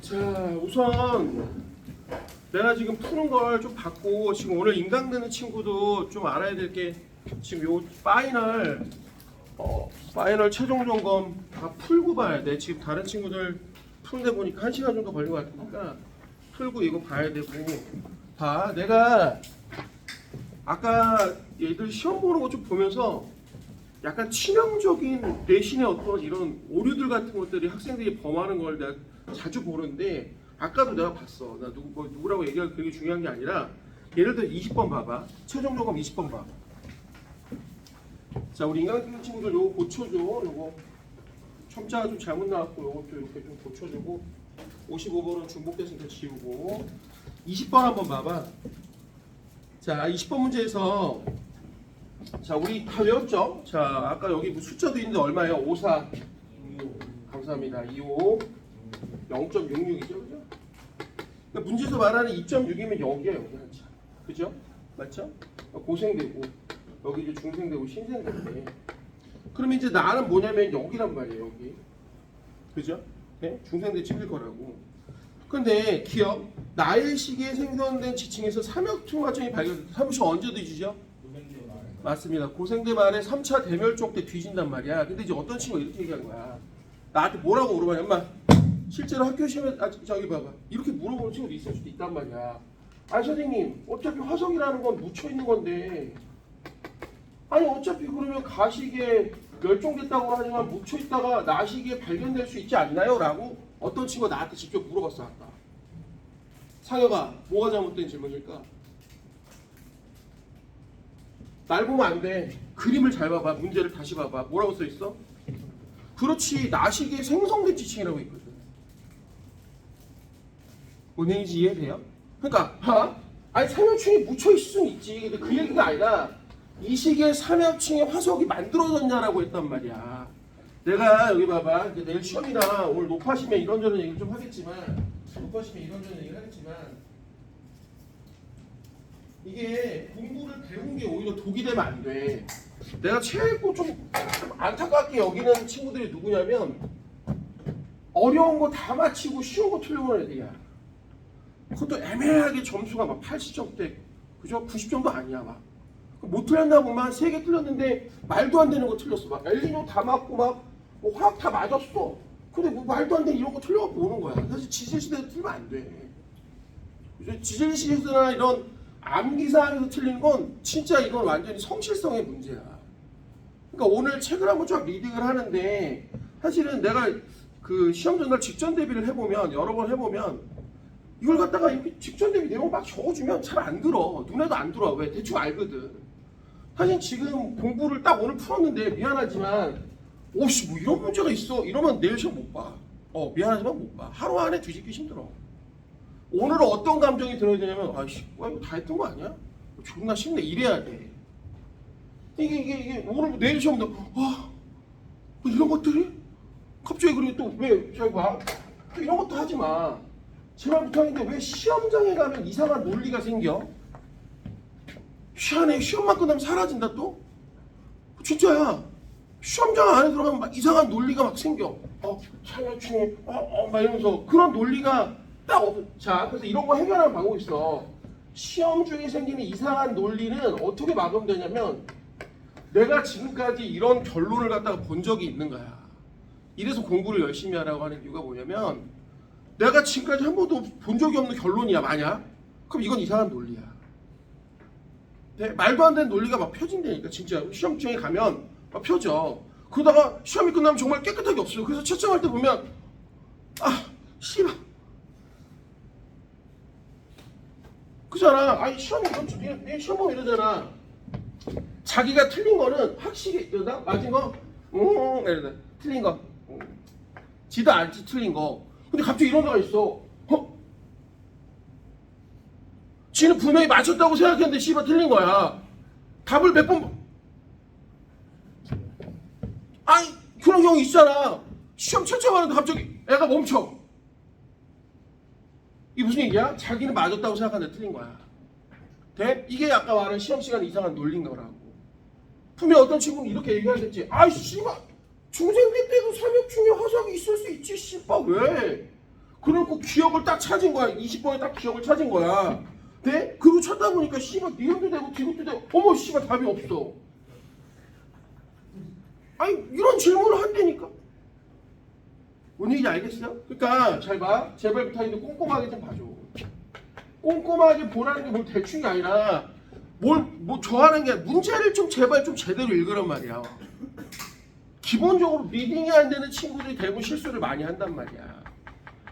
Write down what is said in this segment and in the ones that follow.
자, 우선 내가 지금 푸는 걸 좀 봤고 지금 오늘 인강되는 친구도 좀 알아야 될 게 지금 요 파이널 최종 점검 다 풀고 봐야 돼. 지금 다른 친구들 푸는데 보니까 1시간 정도 걸린 것 같으니까 풀고 이거 봐야 되고. 봐, 내가 아까 얘들 시험 보는 거 좀 보면서 약간 치명적인 내신의 어떤 이런 오류들 같은 것들이 학생들이 범하는 걸 내가 자주 보는데, 아까도 내가 봤어. 나 누구라고 얘기할 그게 중요한 게 아니라, 예를 들어 20번 봐봐. 최종 점검 20번 봐. 자, 우리 인강교육 친구들 요거 고쳐줘. 요거 첨자가 좀 잘못 나왔고 요것도 이렇게 좀 고쳐주고, 55번은 중복됐으니까 지우고, 20번 한번 봐봐. 자, 20번 문제에서 자, 우리 다 외웠죠? 자, 아까 여기 뭐 숫자도 있는데 얼마예요? 54. 감사합니다. 25. 0.66이죠, 그죠? 그러니까 문제에서 말하는 2.6이면 여기야, 여기 한차. 그죠? 맞죠? 고생되고, 여기 이제 중생되고, 신생되고. 그러면 이제 나는 뭐냐면 여기란 말이에요, 여기. 그죠? 네? 중생대 찍을 거라고. 근데 기억, 나의 시기에 생성된 지층에서 삼엽충 화청이 발견됐다. 삼엽충 언제 뒤지죠? 맞습니다. 고생대 말에 3차 대멸종 때 뒤진단 말이야. 근데 이제 어떤 친구가 이렇게 얘기한 거야. 나한테 뭐라고 물어봐요? 엄마, 실제로 학교 시험에 저기 봐봐. 이렇게 물어보는 친구도 있을 수도 있단 말이야. 아니 선생님, 어차피 화석이라는 건 묻혀 있는 건데, 아니 어차피 그러면 가시기에 멸종됐다고 하지만 묻혀 있다가 나시기에 발견될 수 있지 않나요? 라고 어떤 친구가 나한테 직접 물어봤어 아까. 상혁아, 뭐가 잘못된 질문일까? 날 보면 안 돼. 그림을 잘 봐봐. 문제를 다시 봐봐. 뭐라고 써 있어? 그렇지, 나시기에 생성된 지층이라고 있거든. 뭔 얘기인지 이해돼요? 그러니까 아니 삼엽충이 묻혀 있을 수는 있지. 근데 그 얘기가 아니라 이 시기에 삼엽충의 화석이 만들어졌냐라고 했단 말이야. 내가 여기 봐봐. 내일 시험이라 오늘 높아시면 이런저런 얘기를 좀 하겠지만, 이게 공부를 배운 게 오히려 독이 되면 안 돼. 내가 최고 좀 안타깝게 여기는 친구들이 누구냐면, 어려운 거 다 맞히고 쉬운 거 틀려보는 애들이야. 그것도 애매하게 점수가 막 80점대, 그죠? 90점도 아니야. 막 못 틀렸나 보면 3개 틀렸는데 말도 안 되는 거 틀렸어. 막 엘니뇨 다 맞고 뭐 화학 다 맞았어. 근데 뭐 말도 안 되는 이런 거 틀려갖고 오는 거야. 사실 지질시대에서 틀리면 안 돼. 그죠? 지질시대나 이런 암기사항에서 틀린 건 진짜 이건 완전히 성실성의 문제야. 그러니까 오늘 책을 한번 쫙 리딩을 하는데, 사실은 내가 그 시험 전날 직전 대비를 해보면, 여러 번 해보면, 이걸 갖다가 이렇게 직전 대비 내용 막 적어주면 잘 안 들어. 눈에도 안 들어. 왜? 대충 알거든. 사실 지금 공부를 딱 오늘 풀었는데 미안하지만, 오씨 뭐 이런 문제가 있어. 이러면 내일 시험 못 봐. 미안하지만 못 봐. 하루 안에 뒤집기 힘들어. 오늘은 어떤 감정이 들어야 되냐면, 아이씨, 이거 다 했던 거 아니야? 존나 쉽네. 이래야 돼. 이게 오늘 내일 시험도 뭐 이런 것들이 갑자기. 그리고 또 왜 저기 봐, 또 이런 것도 하지 마. 제발 부탁인데 왜 시험장에 가면 이상한 논리가 생겨? 희한해. 시험만 끝나면 사라진다 또? 진짜야. 시험장 안에 들어가면 막 이상한 논리가 막 생겨. 참여충이 막 이러면서 그런 논리가 딱 없어. 자, 그래서 이런 거 해결하는 방법이 있어. 시험 중에 생기는 이상한 논리는 어떻게 막으면 되냐면, 내가 지금까지 이런 결론을 갖다가 본 적이 있는 거야. 이래서 공부를 열심히 하라고 하는 이유가 뭐냐면, 내가 지금까지 한 번도 본 적이 없는 결론이야 만약. 그럼 이건 이상한 논리야. 네? 말도 안 되는 논리가 막 펴진다니까. 진짜 시험장에 가면 막 펴져. 그러다가 시험이 끝나면 정말 깨끗하게 없어요. 그래서 채점할 때 보면 씨발 그잖아. 아니 시험이 내 시험 보면 이러잖아. 자기가 틀린 거는 확실히 이러다 맞은 거 이러다 틀린 거 지도 않지 틀린 거. 근데 갑자기 이런 데가 있어. 지는 분명히 맞췄다고 생각했는데 씨발 틀린 거야. 답을 몇 번. 아니 그런 경우 있잖아. 시험 채점하는데 갑자기 애가 멈춰. 이게 무슨 얘기야? 자기는 맞았다고 생각하는데 틀린 거야. 돼? 이게 아까 말한 시험 시간 이상한 논리인 거라고. 분명 어떤 친구는 이렇게 얘기하겠지. 아이 씨발 중생대 때도 삼엽충에 화석이 있을 수 있지 씨발 왜? 그래갖고 기억을 딱 찾은 거야. 20번에 딱 기억을 찾은 거야. 네? 그리고 찾다 보니까 씨발 니은도 되고 디귿도 되고 어머 씨발 답이 없어. 아니 이런 질문을 한다니까. 뭔 얘기인지 알겠어요? 그러니까 잘 봐. 제발 부탁인데 꼼꼼하게 좀 봐줘. 꼼꼼하게 보라는 게 뭐 대충이 아니라 뭐 좋아하는 게 문제를 좀 제발 좀 제대로 읽으란 말이야. 기본적으로 리딩이 안 되는 친구들이 대부분 실수를 많이 한단 말이야.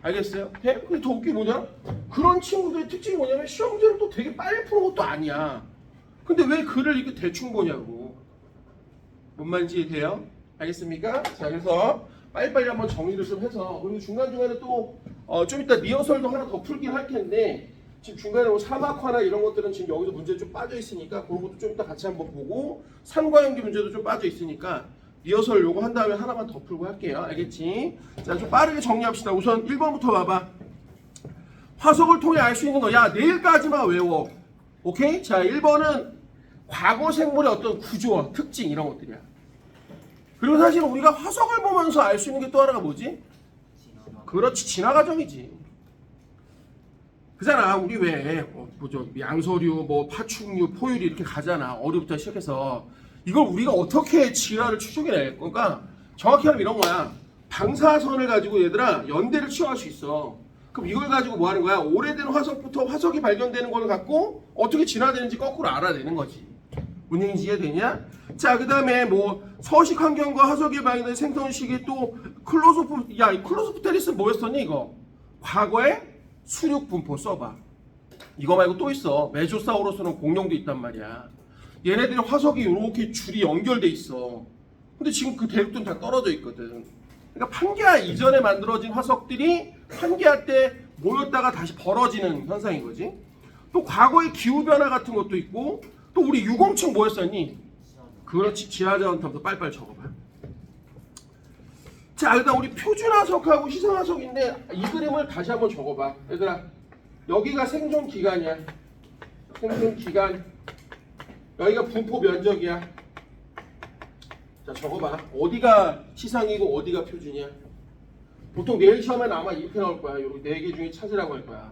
알겠어요? 근데 더 웃긴 게 뭐냐? 그런 친구들의 특징이 뭐냐면 시험 문제를 또 되게 빨리 푸는 것도 아니야. 근데 왜 글을 이렇게 대충 보냐고. 뭔 말인지 이해돼요? 알겠습니까? 자, 그래서 빨리빨리 한번 정리를 좀 해서 그리고 중간중간에 또 좀 이따 리허설도 하나 더 풀긴 할 텐데 지금 중간에 뭐 사막화나 이런 것들은 지금 여기서 문제 좀 빠져 있으니까 그런 것도 좀 이따 같이 한번 보고 산과연기 문제도 좀 빠져 있으니까 리허설 요거 한 다음에 하나만 더 풀고 할게요. 알겠지? 자, 좀 빠르게 정리합시다. 우선 1번부터 봐봐. 화석을 통해 알 수 있는 거. 야, 내일까지만 외워. 오케이? 자, 1번은 과거 생물의 어떤 구조와 특징 이런 것들이야. 그리고 사실 우리가 화석을 보면서 알 수 있는 게 또 하나가 뭐지? 그렇지, 진화 과정이지. 그잖아. 우리 왜 뭐죠? 양서류, 뭐 파충류, 포유류 이렇게 가잖아. 어류부터 시작해서 이걸 우리가 어떻게 진화를 추적해낼 건가? 정확히 하면 이런 거야. 방사선을 가지고 얘들아 연대를 취할 수 있어. 그럼 이걸 가지고 뭐 하는 거야? 오래된 화석부터 화석이 발견되는 걸 갖고 어떻게 진화되는지 거꾸로 알아내는 거지. 뭔 얘기인지 이해되냐? 자, 그 다음에 뭐 서식 환경과 화석에 발견된 생성 시기 또 클로소프테리스 뭐였었니 이거? 과거에 수륙 분포 써봐. 이거 말고 또 있어. 메조사우루스는 공룡도 있단 말이야. 얘네들이 화석이 이렇게 줄이 연결돼 있어. 근데 지금 그 대륙들은 다 떨어져 있거든. 그러니까 판게아 이전에 만들어진 화석들이 판게아 때 모였다가 다시 벌어지는 현상인 거지. 또 과거의 기후변화 같은 것도 있고 또 우리 유공층 뭐였었니? 그렇지, 지하자원부터 빨리빨리 적어봐. 자, 일단 우리 표준화석하고 희생화석인데 이 그림을 다시 한번 적어봐. 얘들아, 여기가 생존 기간이야. 생존 기간. 여기가 분포 면적이야. 자, 적어봐. 어디가 시상이고 어디가 표준이야? 보통 내일 시험에 아마 이렇게 나올 거야. 여기 4개 중에 찾으라고 할 거야.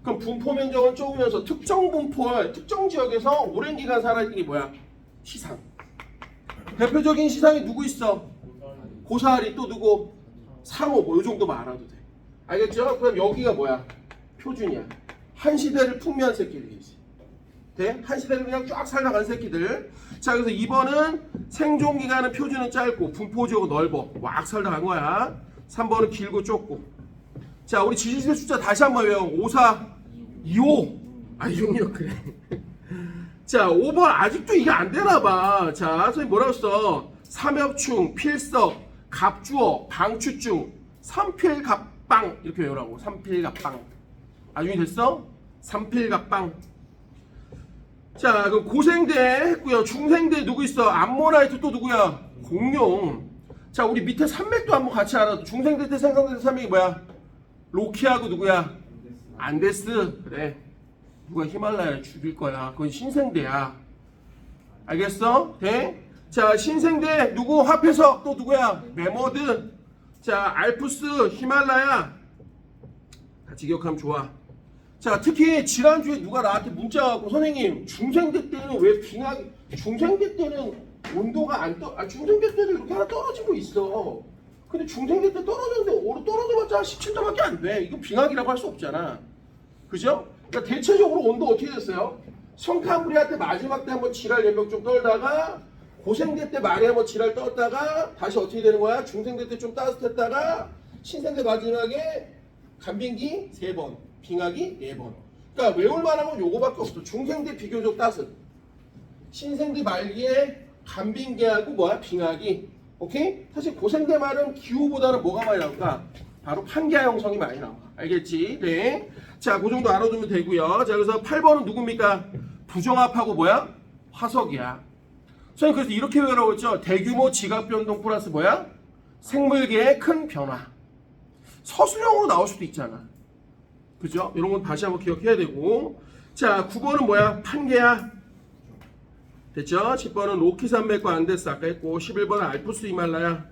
그럼 분포 면적은 좁으면서 특정 분포와 특정 지역에서 오랜 기간 살아있는 게 뭐야? 시상. 대표적인 시상이 누구 있어? 고사리. 또 누구? 상어. 뭐 이 정도만 알아도 돼. 알겠죠? 그럼 여기가 뭐야? 표준이야. 한 시대를 풍미한 새끼들이지. 돼? 한 시대를 그냥 쫙 살아간 새끼들. 자, 그래서 2번은 생존 기간은 표준은 짧고 분포 지역은 넓어. 왁 살다 간 거야. 3번은 길고 좁고. 자, 우리 지지세 숫자 다시 한번 외워. 5, 4, 2, 5. 아, 6, 그래. 자, 5번 아직도 이게 안 되나 봐. 자, 선생님 뭐라고 써? 삼엽충, 필석, 갑주어, 방추증, 삼필갑방. 이렇게 외우라고. 삼필갑방. 나중에 됐어? 삼필갑방. 자, 그럼 고생대 했고요. 중생대 누구 있어? 암모나이트. 또 누구야? 공룡. 자, 우리 밑에 산맥도 한번 같이 알아도. 중생대 때 생성된 산맥이 뭐야? 로키하고 누구야? 안데스. 그래. 누가 히말라야를 죽일 거야. 그건 신생대야. 알겠어? 돼? 자, 신생대 누구? 화폐석. 또 누구야? 메모드. 자, 알프스, 히말라야. 같이 기억하면 좋아. 자, 특히 지난주에 누가 나한테 문자 왔고, 선생님 중생대 때는 왜 빙하기, 중생대 때는 온도가 안 중생대 때는 이렇게 하나 떨어지고 있어. 근데 중생대 때 떨어졌는데 떨어져봤자 17도밖에 안 돼. 이거 빙하기라고 할 수 없잖아. 그죠? 그러니까 대체적으로 온도 어떻게 됐어요? 성카브리아 때 마지막 때 한번 지랄 연병 좀 떨다가 고생대 때 말에 한번 지랄 떴다가 다시 어떻게 되는 거야? 중생대 때 좀 따뜻했다가 신생대 마지막에 간빙기 3번, 빙하기 4번. 그러니까 외울 만한 건 요거밖에 없어. 중생대 비교적 따뜻, 신생대 말기에 간빙기하고 뭐야? 빙하기. 오케이? 사실 고생대 말은 기후보다는 뭐가 많이 나올까? 바로 판기아 형성이 많이 나와. 알겠지? 네. 자, 그 정도 알아두면 되고요. 자, 그래서 8번은 누굽니까? 부정합하고 뭐야? 화석이야. 선생님 그래서 이렇게 외우라고 했죠. 대규모 지각 변동 플러스 뭐야? 생물계의 큰 변화. 서술형으로 나올 수도 있잖아. 그죠? 이런 건 다시 한번 기억해야 되고. 자, 9번은 뭐야? 판게야. 됐죠? 10번은 로키 산맥과 안데스 아까 했고, 11번은 알프스 히말라야.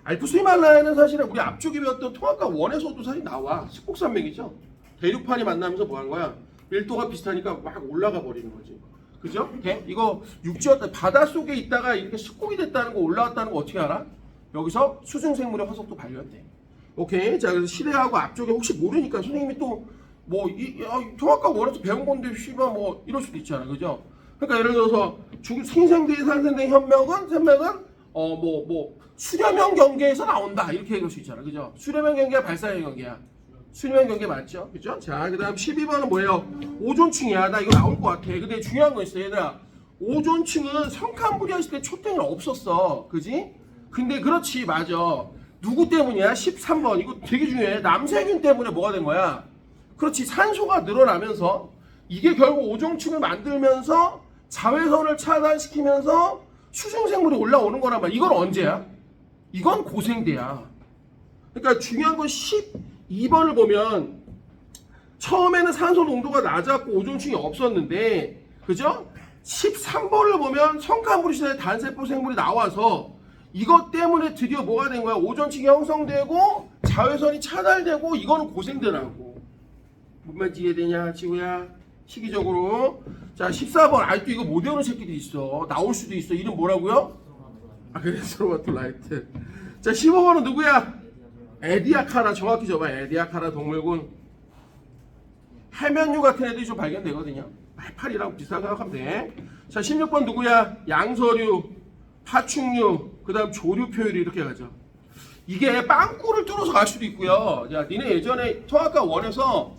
알프스히말라야는 사실은 우리 앞쪽에 배웠던 통합과 원에서도 사실 나와. 식곡산맥이죠. 대륙판이 만나면서 뭐 하는 거야? 밀도가 비슷하니까 막 올라가 버리는 거지. 그죠? 이거 육지였다. 바닷속에 있다가 이렇게 습곡이 됐다는 거, 올라왔다는 거 어떻게 알아? 여기서 수중생물의 화석도 발견돼. 오케이. 자, 그래서 시대하고 앞쪽에 혹시 모르니까 선생님이 또 뭐 통합과 원에서 배운 건데 씨발 뭐 이럴 수도 있잖아. 그죠? 그러니까 예를 들어서 생생대의 산생된 현명은 수렴형 경계에서 나온다 이렇게 얘기할 수 있잖아. 그죠? 수렴형 경계야 발사형 경계야. 수렴형 경계 맞죠? 그죠? 자, 그 다음 12번은 뭐예요? 오존층이야. 나 이거 나올 것 같아. 근데 중요한 거 있어 얘들아. 오존층은 성칸부리 했을 때 초땡은 없었어. 그지? 근데 그렇지 맞아. 누구 때문이야? 13번. 이거 되게 중요해. 남세균 때문에 뭐가 된 거야? 그렇지. 산소가 늘어나면서 이게 결국 오존층을 만들면서 자외선을 차단시키면서 수중생물이 올라오는 거란 말이야. 이건 언제야? 이건 고생대야. 그러니까 중요한 건 12번을 보면 처음에는 산소 농도가 낮았고 오존층이 없었는데 그죠? 13번을 보면 성칸부리 시대에 단세포 생물이 나와서 이것 때문에 드디어 뭐가 된 거야? 오존층이 형성되고 자외선이 차단되고 이거는 고생대라고. 뭔말 이해되냐 지구야? 시기적으로. 자 14번 아직도 이거 못 외우는 새끼들이 있어. 나올 수도 있어. 이름 뭐라고요? 아 그래 스로마톨라이트. 자 15번은 누구야? 에디아카라. 정확히 줘봐. 에디아카라 동물군. 해면류 같은 애들이 좀 발견되거든요. 해파리랑 비슷하게 생각하면 돼. 자 16번 누구야? 양서류, 파충류, 그 다음 조류 표율이 이렇게 가죠. 이게 빵꾸를 뚫어서 갈 수도 있고요. 자 니네 예전에 통합과 원에서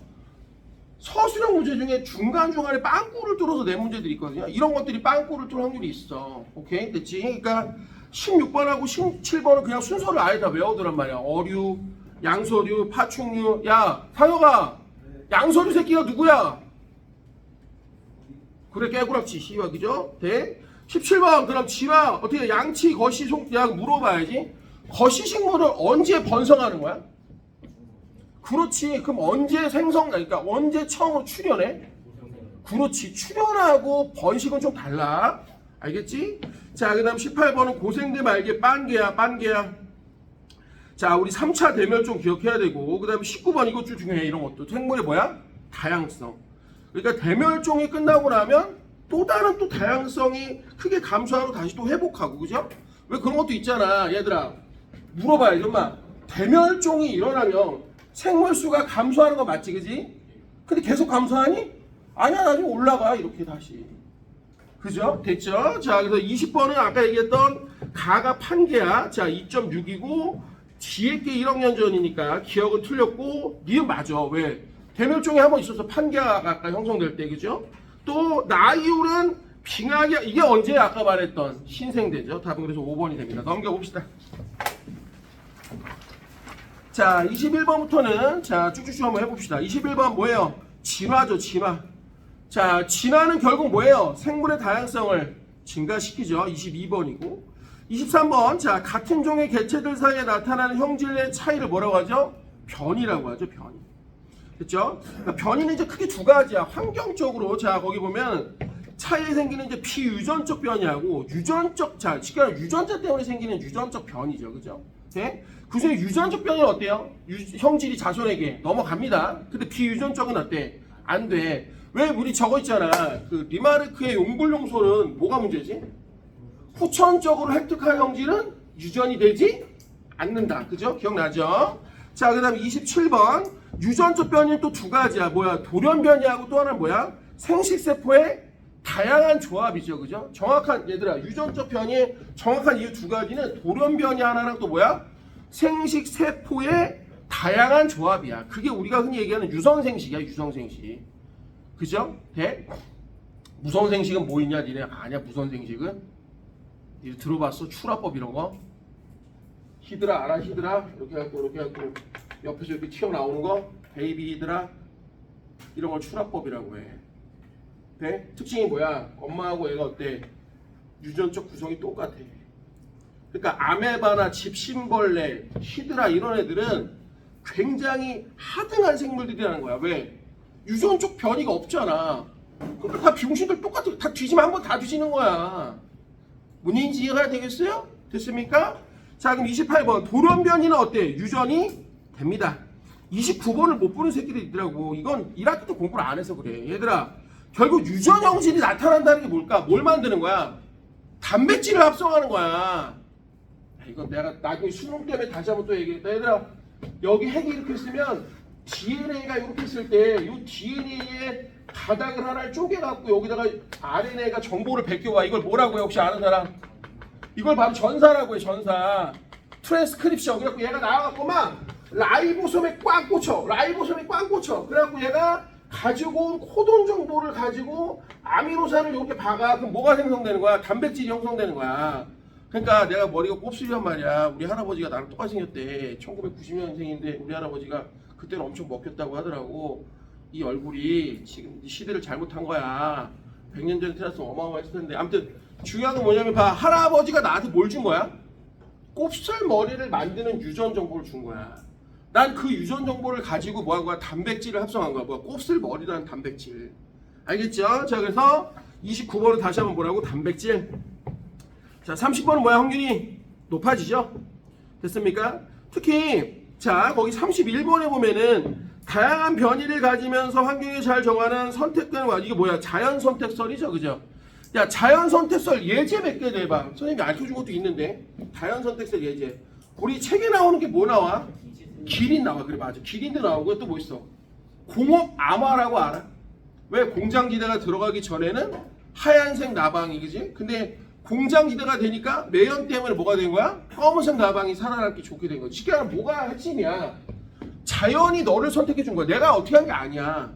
서술형 문제 중에 중간중간에 빵꾸를 뚫어서 낸 문제들이 있거든요. 이런 것들이 빵꾸를 뚫을 확률이 있어. 오케이? 됐지? 그러니까 16번하고 17번은 그냥 순서를 아예 다 외워두란 말이야. 어류, 양서류, 파충류. 야, 상혁아. 양서류 새끼가 누구야? 그래, 깨구락지. 씨발, 그죠? 돼? 17번. 그럼 지마. 어떻게 양치, 거시, 야, 물어봐야지. 거시 식물을 언제 번성하는 거야? 그렇지. 그럼 언제 그러니까 언제 처음으로 출현해? 그렇지. 출현하고 번식은 좀 달라. 알겠지? 자, 그 다음 18번은 고생대 말개 빤개야. 자, 우리 3차 대멸종 기억해야 되고, 그 다음에 19번 이것 좀 중요해. 이런 것도. 생물의 뭐야? 다양성. 그러니까 대멸종이 끝나고 나면 또 다른 또 다양성이 크게 감소하고 다시 또 회복하고, 그죠? 왜 그런 것도 있잖아. 얘들아. 물어봐야지. 엄마. 대멸종이 일어나면 생물수가 감소하는 거 맞지, 그지? 근데 계속 감소하니? 아니야, 나중에 올라가, 이렇게 다시. 그죠? 됐죠? 자, 그래서 20번은 아까 얘기했던 가가 판개야. 자, 2.6이고, 뒤에 게 1억 년 전이니까 기억은 틀렸고, 니은 맞아. 왜? 대멸종이 한번 있어서 판개가 아까 형성될 때, 그죠? 또, 나이울은 빙하기, 이게 언제 아까 말했던 신생대죠? 답은 그래서 5번이 됩니다. 넘겨봅시다. 자, 21번부터는 자 쭉쭉 한번 해봅시다. 21번 뭐예요? 진화죠, 진화. 자, 진화는 결국 뭐예요? 생물의 다양성을 증가시키죠. 22번이고. 23번, 자, 같은 종의 개체들 사이에 나타나는 형질의 차이를 뭐라고 하죠? 변이라고 하죠, 변이. 됐죠? 그러니까 변이는 이제 크게 두 가지야. 환경적으로, 자, 거기 보면 차이에 생기는 이제 비유전적 변이하고 유전적, 자, 그러니까 유전자 때문에 생기는 유전적 변이죠, 그죠? 네? 그 중에 유전적 변이는 어때요? 형질이 자손에게 넘어갑니다. 근데 비유전적은 어때? 안 돼. 왜 우리 저거 있잖아. 그 리마르크의 용불용소는 뭐가 문제지? 후천적으로 획득할 형질은 유전이 되지 않는다. 그죠? 기억나죠? 자, 그 다음 27번. 유전적 변이는 또 두 가지야. 뭐야? 돌연 변이하고 또 하나는 뭐야? 생식세포의 다양한 조합이죠. 그죠? 정확한, 얘들아, 유전적 변이의 정확한 이유 두 가지는 돌연 변이 하나랑 또 뭐야? 생식세포의 다양한 조합이야. 그게 우리가 흔히 얘기하는 유성생식이야, 유성생식. 그죠? 돼? 무성생식은 뭐 있냐, 니네 아냐, 무성생식은? 니네 들어봤어? 출하법 이런 거? 히드라 알아, 히드라? 이렇게 해갖고, 옆에서 이렇게 튀어나오는 거? 베이비 히드라? 이런 걸 출하법이라고 해. 돼? 특징이 뭐야? 엄마하고 애가 어때? 유전적 구성이 똑같아. 그러니까 아메바나 집신벌레, 히드라 이런 애들은 굉장히 하등한 생물들이라는 거야. 왜? 유전적 변이가 없잖아. 그러니까 다 병신들 똑같아. 다 뒤지면 한 번 다 뒤지는 거야. 뭔 얘기인지 이해가 되겠어요? 됐습니까? 자, 그럼 28번 돌연변이는 어때? 유전이 됩니다. 29번을 못 보는 새끼들이 있더라고. 이건 1학기 때 공부를 안 해서 그래. 얘들아, 결국 유전 형질이 나타난다는 게 뭘까? 뭘 만드는 거야? 단백질을 합성하는 거야. 이건 내가 나중에 수능 때문에 다시 한번 또 얘기했다. 얘들아, 여기 핵이 이렇게 쓰면 DNA가 이렇게 쓸 때 이 DNA의 바닥을 하나를 쪼개갖고 여기다가 RNA가 정보를 베껴와. 이걸 뭐라고 해? 혹시 아는 사람? 이걸 바로 전사라고 해. 전사. 트랜스크립션. 그래갖고 얘가 나와갖고 막 라이보솜에 꽉 꽂혀. 라이보솜에 꽉 꽂혀. 그래갖고 얘가 가지고 온 코돈 정보를 가지고 아미노산을 이렇게 박아. 그럼 뭐가 생성되는 거야? 단백질이 형성되는 거야. 그러니까 내가 머리가 곱슬이란 말이야. 우리 할아버지가 나랑 똑같이 생겼대. 1990년생인데 우리 할아버지가 그때는 엄청 먹혔다고 하더라고. 이 얼굴이 지금 시대를 잘못한 거야. 100년 전에 태어났으면 어마어마했을 텐데. 아무튼 중요한 건 뭐냐면 봐. 할아버지가 나한테 뭘 준 거야? 곱슬 머리를 만드는 유전 정보를 준 거야. 난 그 유전 정보를 가지고 뭐 한 거야? 단백질을 합성한 거야. 뭐야? 곱슬 머리라는 단백질. 알겠죠? 자, 그래서 29번은 다시 한번 뭐라고? 단백질. 자, 30번은 뭐야? 확률이 높아지죠? 됐습니까? 특히 자, 거기 31번에 보면은 다양한 변이를 가지면서 환경에 잘 정하는 선택되는 거. 이게 뭐야? 자연 선택설이죠, 그죠? 야, 자연 선택설 예제 몇 개 내봐. 선생님이 알려준 것도 있는데. 자연 선택설 예제. 우리 책에 나오는 게 뭐 나와? 기린 나와. 그래, 맞아. 기린도 나오고 또 뭐 있어? 공업 암화라고 알아? 왜? 공장지대가 들어가기 전에는 하얀색 나방이, 그지? 근데 공장지대가 되니까 매연 때문에 뭐가 된 거야? 검은색 나방이 살아남기 좋게 된 거지. 쉽게 말하면 뭐가 핵심이야? 자연이 너를 선택해 준 거야. 내가 어떻게 한 게 아니야.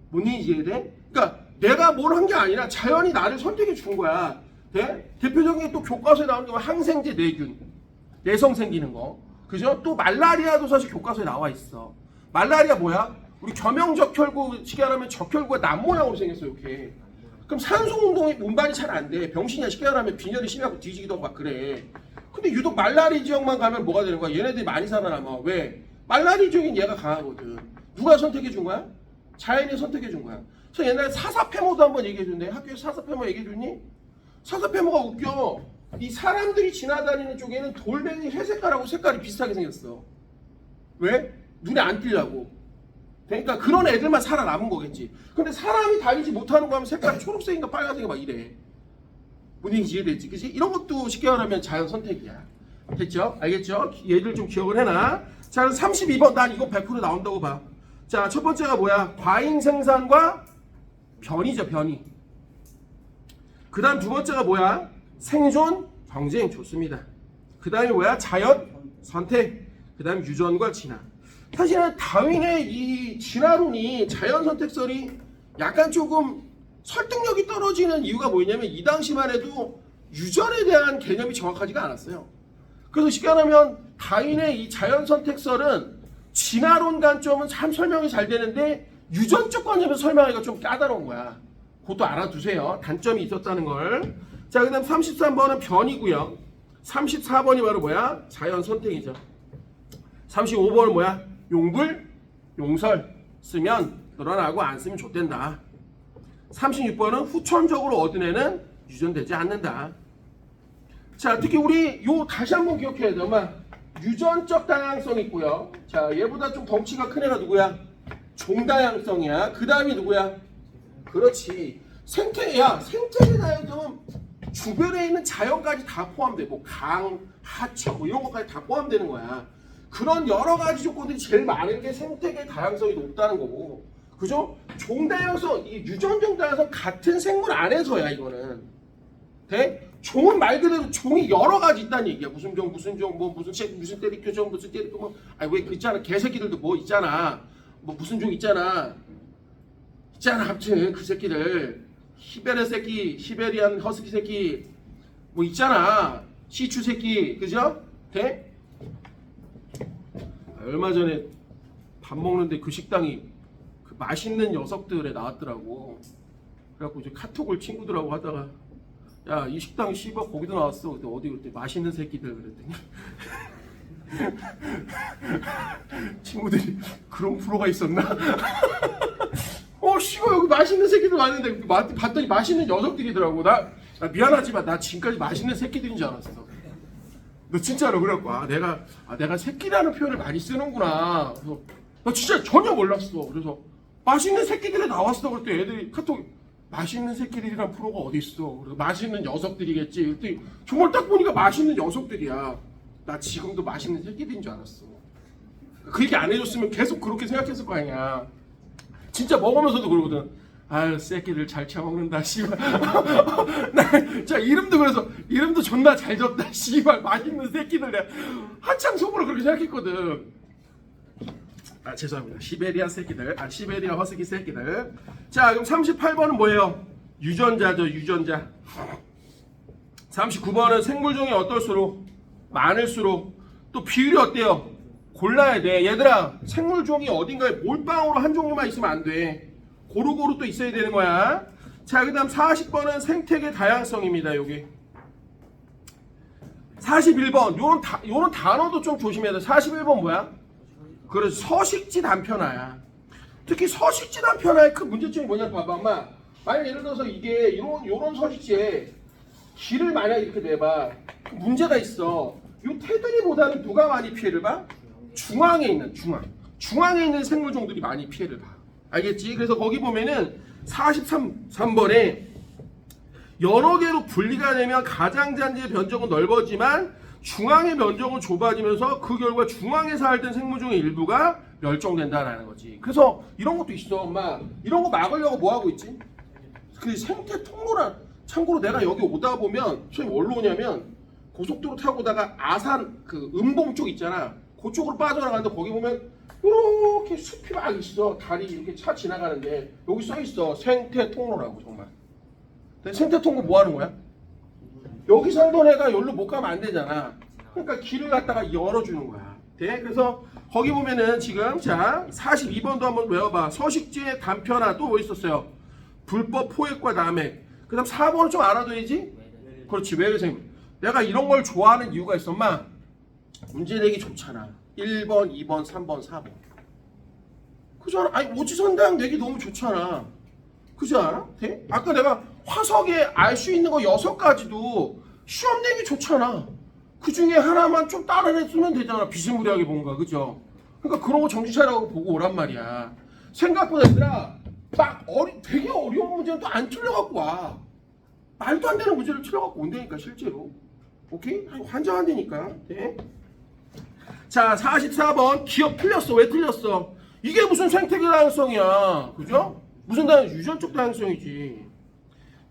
뭔 얘기인지 이해돼? 그러니까 내가 뭘 한 게 아니라 자연이 나를 선택해 준 거야. 네? 대표적인 게 또 교과서에 나오는 게 항생제 내균. 내성 생기는 거. 그죠? 또 말라리아도 사실 교과서에 나와 있어. 말라리아 뭐야? 우리 겸용적혈구, 쉽게 말하면 적혈구가 남 모양으로 생겼어, 이렇게. 그럼 산소 운동이 운반이 잘 안 돼. 병신이야. 쉽게 말하면 빈혈이 심하고 뒤지기도 하고 막 그래. 근데 유독 말라리 지역만 가면 뭐가 되는 거야? 얘네들이 많이 살아남아. 왜? 말라리 지역인 얘가 강하거든. 누가 선택해 준 거야? 자연이 선택해 준 거야. 그래서 옛날에 사사페모도 한번 얘기해 줬는데 학교에서 사사페모 얘기해 줬니? 사사페모가 웃겨. 이 사람들이 지나다니는 쪽에는 돌멩이 회색깔하고 색깔이 비슷하게 생겼어. 왜? 눈에 안 띄려고. 그러니까 그런 애들만 살아남은 거겠지. 근데 사람이 다니지 못하는 거 하면 색깔이 초록색인가 빨간색인가 막 이래. 뭔 얘기인지 이해되지? 그치? 이런 것도 쉽게 말하면 자연 선택이야. 됐죠? 알겠죠? 얘들 좀 기억을 해놔. 자, 그럼 32번. 난 이거 100% 나온다고 봐. 자, 첫 번째가 뭐야? 과잉 생산과 변이죠, 변이. 그 다음 두 번째가 뭐야? 생존, 경쟁. 좋습니다. 그 다음에 뭐야? 자연, 선택. 그 다음 유전과 진화. 사실은 다윈의 이 진화론이 자연 선택설이 약간 조금 설득력이 떨어지는 이유가 뭐냐면 이 당시만 해도 유전에 대한 개념이 정확하지가 않았어요. 그래서 쉽게 말하면 다윈의 이 자연 선택설은 진화론 관점은 참 설명이 잘 되는데 유전적 관점에서 설명하기가 좀 까다로운 거야. 그것도 알아두세요. 단점이 있었다는 걸. 자, 그 다음 33번은 변이고요. 34번이 바로 뭐야? 자연 선택이죠. 35번은 뭐야? 용불, 용설. 쓰면 늘어나고 안 쓰면 좆된다. 36번은 후천적으로 얻은 애는 유전되지 않는다. 자, 특히 우리 요 다시 한번 기억해야 돼. 엄마. 유전적 다양성이 있고요. 자, 얘보다 좀 덩치가 큰 애가 누구야? 종다양성이야. 그 다음이 누구야? 그렇지. 생태야. 생태계 다양성은 주변에 있는 자연까지 다 포함돼. 뭐 강, 하천 뭐 이런 것까지 다 포함되는 거야. 그런 여러 가지 조건들이 제일 많은 게 생태계 다양성이 높다는 거고. 그죠? 종다양성, 이 유전적 다양성 같은 생물 안에서야 이거는. 돼? 종은 말 그대로 종이 여러 가지 있다는 얘기야. 무슨 종, 뭐 무슨 책, 무슨 때리교종, 무슨 때리교 뭐. 아니 왜 그 있잖아. 개새끼들도 뭐 있잖아. 뭐 무슨 종 있잖아. 아무튼 그 새끼들. 시베리안 새끼, 시베리안 허스키 새끼 뭐 있잖아. 시추 새끼, 그죠? 돼? 얼마 전에 밥 먹는데 그 식당이 그 맛있는 녀석들에 나왔더라고. 그래갖고 이제 카톡을 친구들하고 하다가 야, 이 식당 씨발 거기도 나왔어. 그때 어디 그때 맛있는 새끼들 그랬더니 친구들이 그런 프로가 있었나? 씨발 여기 맛있는 새끼들 왔는데 봤더니 맛있는 녀석들이더라고. 나 미안하지만 나 지금까지 맛있는 새끼들인 줄 알았어. 너 진짜로 그럴 거야. 내가 새끼라는 표현을 많이 쓰는구나. 그래서 나 진짜 전혀 몰랐어. 그래서 맛있는 새끼들이 나왔어. 그랬더니 애들이 카톡 맛있는 새끼들이란 프로가 어디 있어? 그래서 맛있는 녀석들이겠지. 그랬더니 정말 딱 보니까 맛있는 녀석들이야. 나 지금도 맛있는 새끼들인 줄 알았어. 그 얘기 안 해줬으면 계속 그렇게 생각했을 거 아니야. 진짜 먹으면서도 그러거든. 아유 새끼들 잘 처먹는다 씨발. 자 이름도 그래서 이름도 존나 잘 졌다 씨발. 맛있는 새끼들 내가 한참 속으로 그렇게 생각했거든. 아 죄송합니다. 시베리아 새끼들. 시베리아 허스키 새끼들. 자 그럼 38번은 뭐예요? 유전자죠. 유전자. 39번은 생물종이 어떨수록 많을수록 또 비율이 어때요? 골라야 돼. 얘들아 생물종이 어딘가에 몰빵으로 한 종류만 있으면 안 돼. 고루고루 또 있어야 되는 거야. 자 그 다음 40번은 생태계 다양성입니다. 여기 41번 요런 단어도 좀 조심해야 돼. 41번 뭐야? 그래 서식지 단편화야. 특히 서식지 단편화의 그 문제점이 뭐냐 봐봐. 엄마 만약 예를 들어서 이게 요런 서식지에 길을 만약 이렇게 내봐. 문제가 있어. 요 테두리보다는 누가 많이 피해를 봐? 중앙에 있는 중앙에 있는 생물종들이 많이 피해를 봐. 알겠지? 그래서 거기 보면은 43번에 여러 개로 분리가 되면 가장자리의 면적은 넓어지만 중앙의 면적은 좁아지면서 그 결과 중앙에 살던 생물종의 일부가 멸종된다라는 거지. 그래서 이런 것도 있어. 엄마 이런 거 막으려고 뭐 하고 있지? 그 생태 통로란. 참고로 내가 여기 오다 보면 선생님 뭘로 오냐면 고속도로 타고 오다가 아산 그 음봉 쪽 있잖아. 그쪽으로 빠져나가는데 거기 보면 이렇게 숲이 막 있어. 다리 이렇게 차 지나가는데 여기 써 있어. 생태 통로라고 정말. 근데 생태 통로 뭐 하는 거야? 여기 살던 애가 여기로 못 가면 안 되잖아. 그러니까 길을 갖다가 열어주는 거야. 네? 그래서 거기 보면은 지금 자 42번도 한번 외워봐. 서식지의 단편화 또 뭐 있었어요? 불법 포획과 남획. 그 다음 4번은 좀 알아둬야지. 그렇지. 왜 선생님? 내가 이런 걸 좋아하는 이유가 있어. 엄마 문제 내기 좋잖아. 1번, 2번, 3번, 4번. 그지 않아? 아니 오지선다형 내기 너무 좋잖아. 그지 않아? 돼? 아까 내가 화석에 알 수 있는 거 6가지도 시험 내기 좋잖아. 그 중에 하나만 좀 따라냈으면 되잖아. 비스무리하게 뭔가. 그죠? 그러니까 그런 거 정신 차리고 보고 오란 말이야. 생각보다 얘들아 막 되게 어려운 문제는 또 안 틀려갖고 와. 말도 안 되는 문제를 틀려갖고 온다니까 실제로. 오케이? 환장한다니까. 네? 자 44번 기억 틀렸어. 왜 틀렸어? 이게 무슨 생태계 다양성이야. 그죠? 무슨 유전적 다양성이지.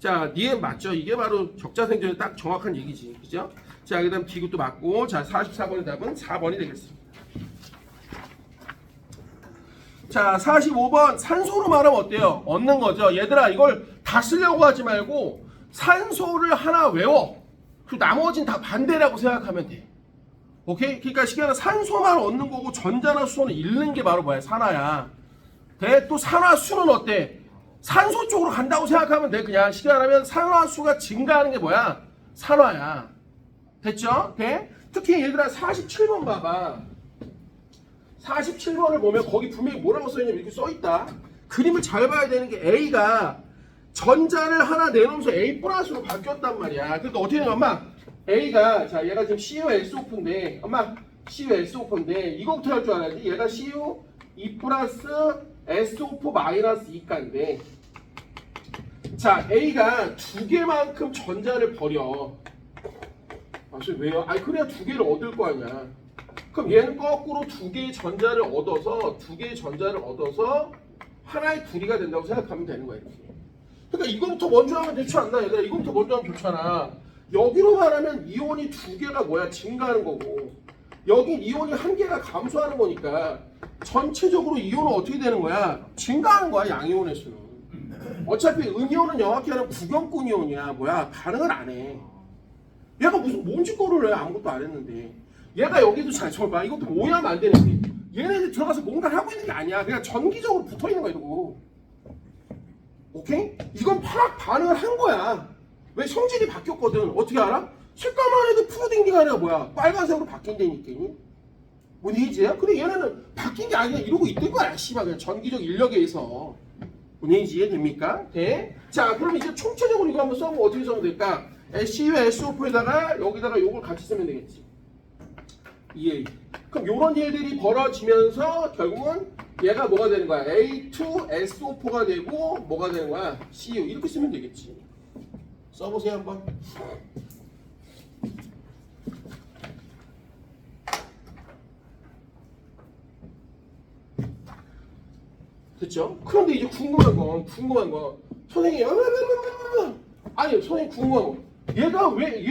자 니은 맞죠? 이게 바로 적자생존의 딱 정확한 얘기지. 그죠? 자 그 다음 기구도 맞고. 자 44번의 답은 4번이 되겠습니다. 자 45번 산소로 말하면 어때요? 얻는 거죠. 얘들아 이걸 다 쓰려고 하지 말고 산소를 하나 외워. 그 나머지는 다 반대라고 생각하면 돼. 오케이? 그러니까 시계는 산소만 얻는 거고 전자나 수소는 잃는 게 바로 뭐야? 산화야. 돼? 또 산화수는 어때? 산소 쪽으로 간다고 생각하면 돼. 그냥 쉽게 말하면 산화수가 증가하는 게 뭐야? 산화야. 됐죠? 돼? 특히 얘들아 47번 봐봐. 47번을 보면 거기 분명히 뭐라고 써있냐면 이렇게 써있다. 그림을 잘 봐야 되는 게 A가 전자를 하나 내놓으면서 A 플러스로 바뀌었단 말이야. 그러니까 어떻게 되냐면 엄마 A가 자 얘가 지금 CuSO4인데 엄마 CuSO4인데 이거부터 할 줄 알아야지. 얘가 Cu2 플러스 SO4 마이너스 2가인데 자 A가 두 개만큼 전자를 버려. 아 왜요? 아니 그래야 두 개를 얻을 거 아니야. 그럼 얘는 거꾸로 두 개의 전자를 얻어서 하나의 둘이가 된다고 생각하면 되는 거야. 이렇게. 그러니까 이거부터 먼저 하면 좋지 않나 얘들아? 이거부터 먼저 하면 좋잖아. 여기로 말하면 이온이 두 개가 뭐야? 증가하는 거고 여기 이온이 한 개가 감소하는 거니까 전체적으로 이온은 어떻게 되는 거야? 증가하는 거야. 양이온의 수는. 어차피 음이온은 정확히 하면 구경꾼 이온이야. 뭐야? 반응을 안 해. 얘가 무슨 뭔짓거리를 해. 아무것도 안 했는데. 얘가 여기도 잘 봐. 이것도 오해하면 안 되는데 얘네들 들어가서 뭔가를 하고 있는 게 아니야. 그냥 전기적으로 붙어 있는 거야. 이러고. 오케이? 이건 파락 반응을 한 거야. 왜? 성질이 바뀌었거든. 어떻게 알아? 색깔만 해도 푸딩기가 아니라 뭐야? 빨간색으로 바뀐다니까. 뭔 얘기지야? 근데 얘네는 바뀐 게 아니라 이러고 있던 거야. 씨발 그냥 전기적 인력에 의해서. 뭔 얘기지? 이해됩니까? 네? 자 그럼 이제 총체적으로 이거 한번 써보면 어떻게 써면 될까? CuSO4에다가 여기다가 요걸 같이 쓰면 되겠지. 2A. 그럼 요런 일들이 벌어지면서 결국은 얘가 뭐가 되는 거야? A2SO4가 되고 뭐가 되는 거야? CU. 이렇게 쓰면 되겠지. 써보세요 한번. 됐죠? 그런데 이제 궁금한 건 선생님 아니 선생님 궁금한 건 얘가 왜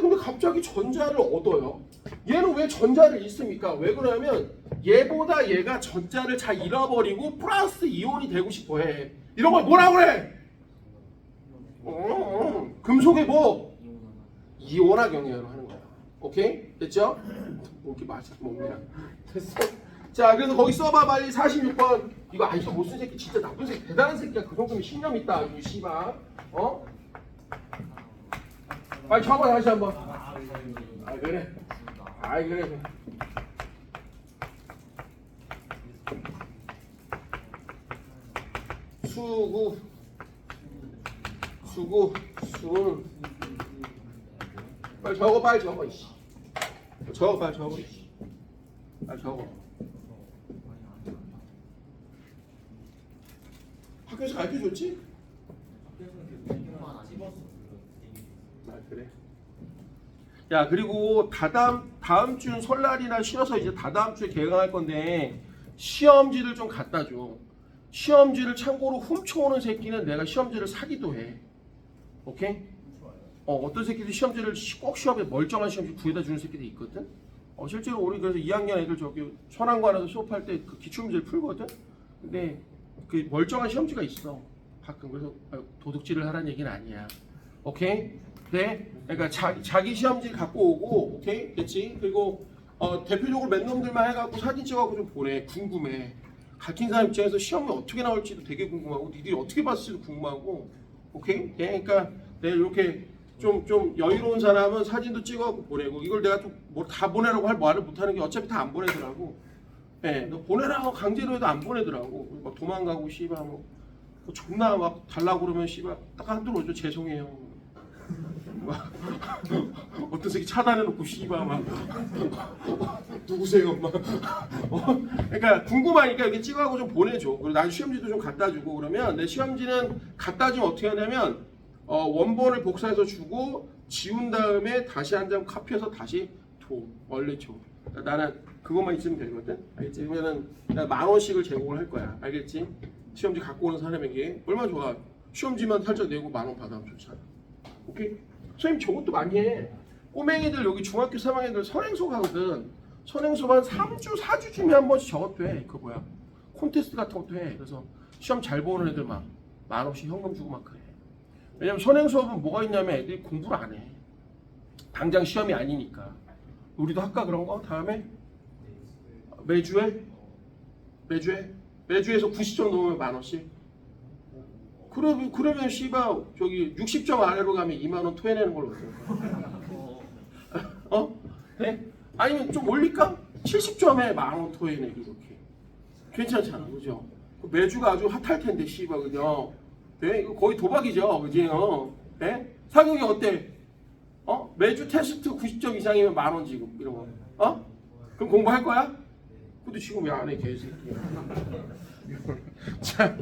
근데 갑자기 전자를 얻어요? 얘는 왜 전자를 잃습니까? 왜 그러냐면 얘보다 얘가 전자를 잘 잃어버리고 플러스 이온이 되고 싶어해. 이런 걸 뭐라 그래? 금속의 뭐? 이온화 경향으로 하는 거야. 오케이? 됐죠? 뭐 이렇게 맞아 먹냐? 됐어? 자, 그래서 거기 써봐 빨리 46번. 이거 아니 못쓴 새끼 진짜 나쁜 새끼 대단한 새끼야. 그 정도면 신념 있다. 이 씨발. 어? 빨리 쳐봐 다시 한번. 아 그래. 아 그래. 수구 순. 빨리 적어 이씨. 빨리 적어 이씨. 빨리 적어. 학교에서 가르쳐줬지? 아 그래. 야 그리고 다음 주는 설날이나 쉬어서 이제 다다음 주에 개강할 건데 시험지를 좀 갖다 줘. 시험지를 참고로 훔쳐오는 새끼는 내가 시험지를 사기도 해. 오케이? 어떤 새끼들 시험지를 꼭 시험에 멀쩡한 시험지 구해다 주는 새끼들이 있거든. 실제로 우리 그래서 2학년 애들 저기 선안관에서 수업할 때 그 기출문제를 풀거든. 근데 그 멀쩡한 시험지가 있어. 가끔. 그래서 도둑질을 하라는 얘기는 아니야. 오케이? 네? 그러니까 자기 시험지 갖고 오고, 오케이? 됐지? 그리고 대표적으로 맨 놈들만 해갖고 사진 찍어갖고 좀 보내. 궁금해. 가르친 사람 입장에서 시험이 어떻게 나올지도 되게 궁금하고, 니들이 어떻게 봤을지도 궁금하고, 오케이? 네? 그러니까 내가 이렇게 좀 여유로운 사람은 사진도 찍어갖고 보내고, 이걸 내가 좀 뭐 다 보내라고 할 말을 못하는 게 어차피 다 안 보내더라고. 네, 너 보내라고 강제로 해도 안 보내더라고. 막 도망가고 씨발 뭐 존나 막 달라고 그러면 씨발 딱 한 줄 오죠. 죄송해요. 막 어떤 새끼 차단해놓고 씨발 막 누구세요 막. 그러니까 궁금하니까 이렇게 찍어하고 좀 보내줘. 그리고 난 시험지도 좀 갖다 주고 그러면 내 시험지는 갖다 주면 어떻게 하냐면 원본을 복사해서 주고 지운 다음에 다시 한 장 카피해서 다시 원래 줘. 나는 그것만 있으면 되거든. 알겠지? 그러면은 내가 10,000원씩을 제공을 할 거야. 알겠지? 시험지 갖고 오는 사람에게 얼마나 좋아. 시험지만 살짝 내고 10,000원 받아면 좋잖아. 오케이? 선생님 저것도 많이 해. 꼬맹이들 여기 중학교 3학년들 선행수 가거든. 선행수만 3주, 4주쯤에 한 번씩 저것도 해. 그 뭐야. 콘테스트 같은 것도 해. 그래서 시험 잘 보는 애들 막 10,000원씩 현금 주고 막 그래. 왜냐면 선행수업은 뭐가 있냐면 애들이 공부를 안 해. 당장 시험이 아니니까. 우리도 할까 그런 거? 다음에? 매주에서 90점 넘으면 10,000원씩. 그러면 씨발 저기 60점 아래로 가면 20,000원 토해내는 걸로 어때? 네? 아니면 좀 올릴까? 70점에 10,000원 토해내기 이렇게. 괜찮잖아, 그죠? 매주가 아주 핫할 텐데 씨발 그죠? 네? 이거 거의 도박이죠, 그지? 네? 사격이 어때? 매주 테스트 90점 이상이면 10,000원 지급 이런 거. 그럼 공부할 거야? 근데 지금 왜 안 해, 개새끼야. 자,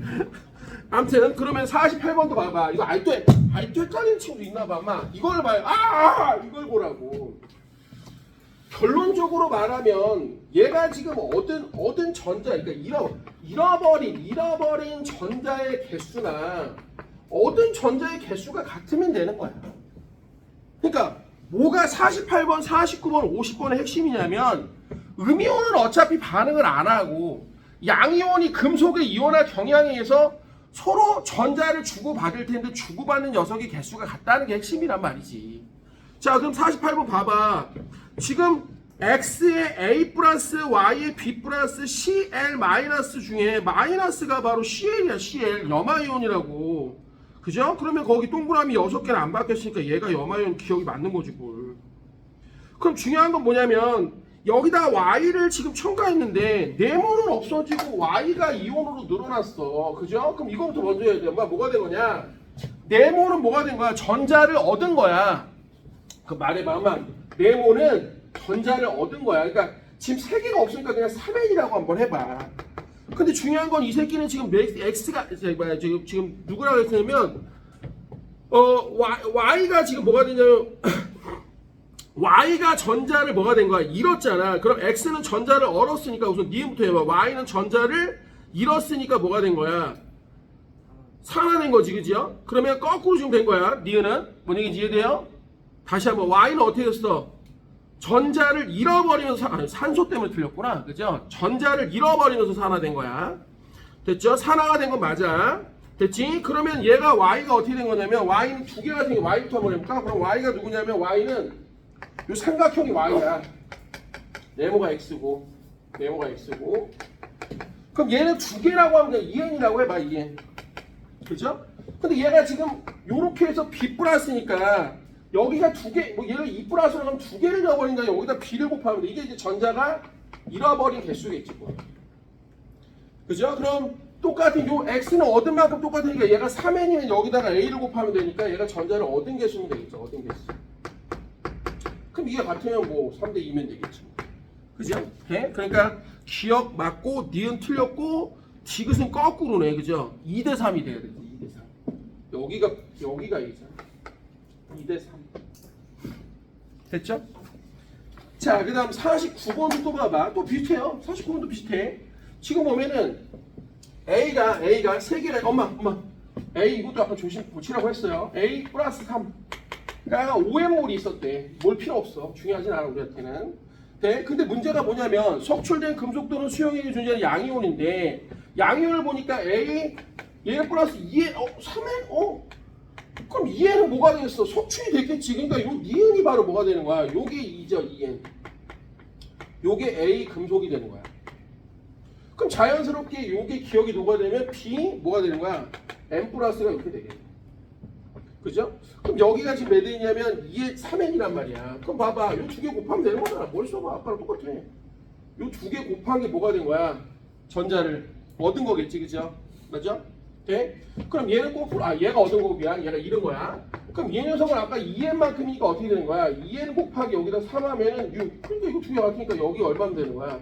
아무튼 그러면 48번도 봐봐. 이거 알도 헷갈리는 친구도 있나 봐. 아마 이걸 봐요. 이걸 보라고. 결론적으로 말하면 얘가 지금 얻은 전자, 그러니까 잃어버린 전자의 개수나 얻은 전자의 개수가 같으면 되는 거야. 그러니까 뭐가 48번, 49번, 50번의 핵심이냐면 음이온은 어차피 반응을 안 하고 양이온이 금속의 이온화 경향에 의해서 서로 전자를 주고받을 텐데 주고받는 녀석의 개수가 같다는 게 핵심이란 말이지. 자, 그럼 48번 봐봐. 지금 X의 A 플러스 Y의 B 플러스 CL 마이너스 중에 마이너스가 바로 CL이야. CL 염화이온이라고. 그죠? 그러면 거기 동그라미 6개는 안 바뀌었으니까 얘가 염화이온 기억이 맞는 거지 뭘. 그럼 중요한 건 뭐냐면 여기다 Y를 지금 첨가했는데 네모는 없어지고 Y가 이온으로 늘어났어. 그죠? 그럼 이거부터 먼저 해야 돼. 엄마 뭐가 된 거냐? 네모는 뭐가 된 거야? 전자를 얻은 거야. 그 말해봐. 엄마 네모는 전자를 얻은 거야. 그러니까 지금 3개가 없으니까 그냥 3n이라고 한번 해봐. 근데 중요한 건 이 새끼는 지금 x가 지금 누구라고 했냐면 y가 지금 뭐가 되냐면 y가 전자를 뭐가 된 거야? 잃었잖아. 그럼 x는 전자를 얻었으니까 우선 니은부터 해봐. y는 전자를 잃었으니까 뭐가 된 거야? 산화된 거지, 그지요? 그러면 거꾸로 지금 된 거야. 니은은 뭔 얘기인지 이해돼요? 다시 한번 y는 어떻게 됐어? 전자를 잃어버리면서 산소 때문에 틀렸구나, 그죠? 전자를 잃어버리면서 산화된 거야. 됐죠? 산화가 된 건 맞아. 됐지? 그러면 얘가 y가 어떻게 된 거냐면 y는 두 개가 생긴 y부터 한번 해볼까? 그럼 y가 누구냐면 y는 요 삼각형이 y야. 네모가 x고 네모가 x고. 그럼 얘는 두 개라고 하면 그냥 2n이라고 해봐. 2n. 그죠? 근데 얘가 지금 요렇게 해서 b 플러스니까 여기가 두 개, 뭐 얘를 2 플러스로 하면 두 개를 잃어버린다. 여기다 b를 곱하면 돼. 이게 이제 전자가 잃어버린 개수겠지 뭐. 그죠? 그럼 똑같은 요 x는 얻은 만큼 똑같으니까 얘가 3n이면 여기다가 a를 곱하면 되니까 얘가 전자를 얻은 개수면 되겠죠. 얻은 개수. 그럼 이게 같으면 뭐 3대 2면 되겠죠. 그죠? 네? 그러니까 기억 맞고 니은 틀렸고 디귿은 거꾸로네. 그죠? 2대 3이 돼야 돼. 2대 3. 여기가 이잖아. 2대 3. 됐죠? 자, 그 다음 49번도 또 봐봐. 또 비슷해요. 49번도 비슷해. 지금 보면은 A가 3개가, 엄마. A 이것도 아까 조심 고치라고 했어요. A 플러스 3. 그러니까 5N몰이 있었대. 뭘 필요 없어. 중요하진 않아, 우리한테는. 네? 근데 문제가 뭐냐면 석출된 금속 또는 수용액이 존재하는 양이온인데 양이온을 보니까 A 얘는 플러스 2N, 3N? 그럼 2N은 뭐가 되겠어? 석출이 됐겠지. 그러니까 요 니은이 바로 뭐가 되는 거야? 요게 2죠, 2N. 요게 A 금속이 되는 거야. 그럼 자연스럽게 요게 기억이 누가 되면 B 뭐가 되는 거야? N 플러스가 이렇게 되겠네. 그죠? 그럼 여기가 지금 몇 N이냐면 2에 3N이란 말이야. 그럼 봐봐. 요 두 개 곱하면 되는 거잖아. 뭘 써봐. 아까랑 똑같아. 요 두 개 곱한 게 뭐가 된 거야? 전자를 얻은 거겠지. 그죠? 맞죠? 돼? 그럼 얘는 얘가 얻은 거고야. 얘가 잃은 거야. 그럼 이 녀석은 아까 2n만큼이니까 어떻게 되는 거야? 2n 곱하기 여기다 3 하면은 6. 그러니까 이거 두 개 같으니까 여기 얼마면 되는 거야?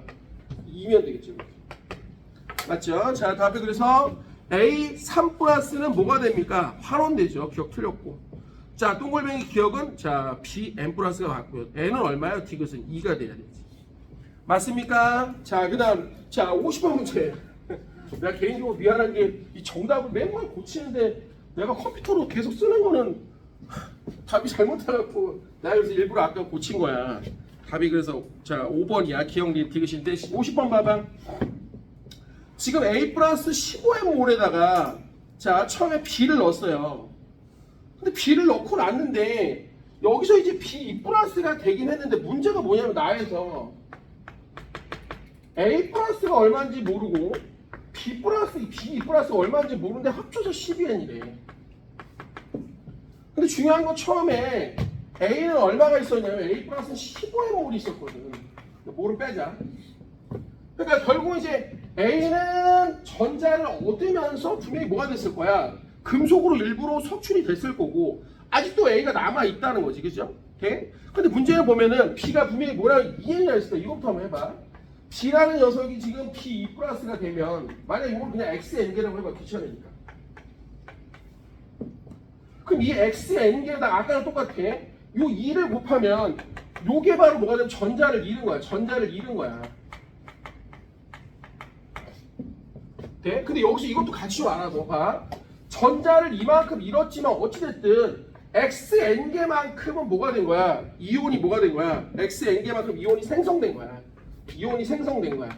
2면 되겠지. 맞죠? 자, 답이 그래서 A 3 플러스는 뭐가 됩니까? 환원되죠. 기억 틀렸고. 자, 동글뱅이 기억은 자 B N 플러스가 맞고요. N은 얼마예요? 디귿은 2가 돼야 되지. 맞습니까? 자, 그다음 자 50번 문제. 내가 개인적으로 미안한 게 이 정답을 맨날 고치는데 내가 컴퓨터로 계속 쓰는 거는 답이 잘못해갖고 내가 그래서 일부러 아까 고친 거야. 답이 그래서 자 5번이야. 기억리 디귿인데 50번 봐봐. 지금 A 플러스 15M몰에다가 자 처음에 B를 넣었어요. 근데 B를 넣고 났는데 여기서 이제 B 플러스가 되긴 했는데 문제가 뭐냐면 나에서 A 플러스가 얼마인지 모르고 B 플러스가 얼마인지 모르는데 합쳐서 12N이래. 근데 중요한 건 처음에 A는 얼마가 있었냐면 A 플러스는 15M몰이 있었거든. 몰은 빼자. 그러니까 결국 이제 A는 전자를 얻으면서 분명히 뭐가 됐을 거야? 금속으로 일부러 석출이 됐을 거고 아직도 A가 남아 있다는 거지, 그죠? 오케이? 근데 문제를 보면은 B가 분명히 뭐라고 2N이라 했을 때 이것부터 한번 해봐. B라는 녀석이 지금 B 플러스가 되면 만약 이걸 그냥 XN개라고 해봐. 귀찮으니까. 그럼 이 XN개에다가 아까랑 똑같아. 요 2를 곱하면 요게 바로 뭐가 되면 전자를 잃은 거야. 전자를 잃은 거야. 돼? 근데 여기서 이것도 같이 좀 알아서 봐. 전자를 이만큼 잃었지만 어찌됐든 XN개만큼은 뭐가 된 거야? 이온이 뭐가 된 거야? XN개만큼 이온이 생성된 거야. 이온이 생성된 거야.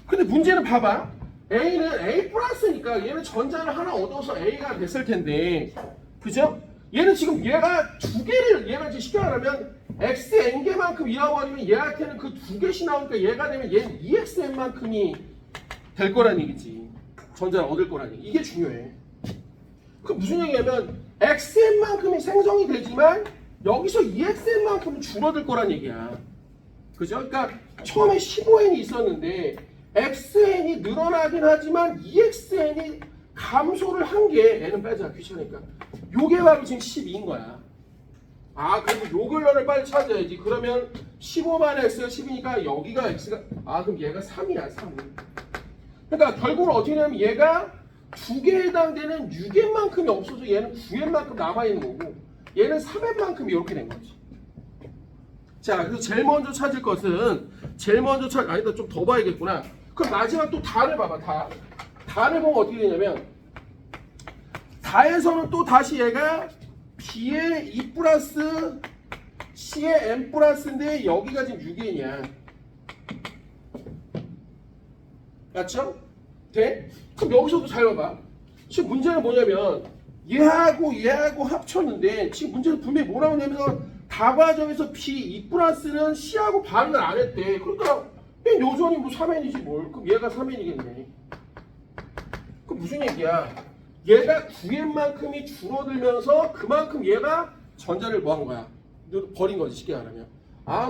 근데 문제는 봐봐. A는 A 플러스니까 얘는 전자를 하나 얻어서 A가 됐을 텐데 그죠? 얘는 지금 얘가 두 개를 얘가 지금 쉽게 말하면 XN개만큼 잃어버리면 얘한테는 그 두 개씩 나오니까 얘가 되면 얘는 EXN만큼이 될 거란 얘기지. 전자를 얻을 거란 얘기. 이게 중요해. 그 무슨 얘기냐면 XN만큼이 생성이 되지만 여기서 EXN만큼은 줄어들 거란 얘기야. 그죠? 그러니까 처음에 15N이 있었는데 XN이 늘어나긴 하지만 EXN이 감소를 한 게 N은 빼자. 귀찮으니까. 요게 바로 지금 12인 거야. 아, 그래도 요 결론을 빨리 찾아야지. 그러면 15만 x가 10이니까 여기가 x가 그럼 얘가 3이야 3. 그러니까 결국은 어떻게 되냐면 얘가 두 개에 해당되는 6n만큼이 없어서 얘는 9n만큼 남아있는 거고 얘는 3n만큼이 이렇게 된 거지. 자, 그래서 제일 먼저 찾을 것은 아니다 좀 더 봐야겠구나. 그럼 마지막 또 다를 봐봐. 다를 보면 어떻게 되냐면 다에서는 또 다시 얘가 B의 2 플러스 C의 n 플러스인데 여기가 지금 6n이야. 맞죠? 돼? 그럼 여기서도 잘 봐봐. 지금 문제는 뭐냐면 얘하고 합쳤는데 지금 문제는 분명히 뭐라고 하냐면 다과정에서 B 2 플러스는 C하고 반응을 안 했대. 그러니까 여전히 뭐 3n이지 뭘. 그럼 얘가 3n이겠네. 그럼 무슨 얘기야? 얘가 9n만큼이 줄어들면서 그만큼 얘가 전자를 뭐 한 거야? 버린 거지 쉽게 말하면.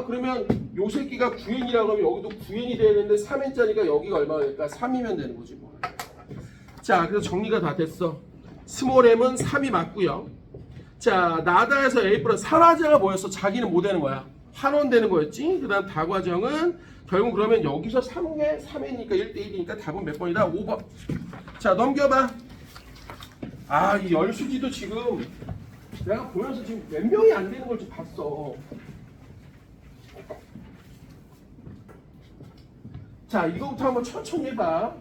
그러면 요 새끼가 9n이라고 하면 여기도 9n이 돼야 되는데 3n짜리가 여기가 얼마가 될까? 3이면 되는 거지 뭐. 자, 그래서 정리가 다 됐어. 스몰 m은 3이 맞고요. 자, 나다에서 a 플러스 산화제가 뭐였어? 자기는 뭐 되는 거야? 환원 되는 거였지. 그 다음 다과정은 결국 그러면 여기서 3개 3n이니까 1대1이니까 답은 몇 번이다? 5번. 자, 넘겨봐. 이 열수지도 지금 내가 보면서 지금 몇 명이 안 되는 걸 좀 봤어. 자, 이거부터 한번 천천히 해봐.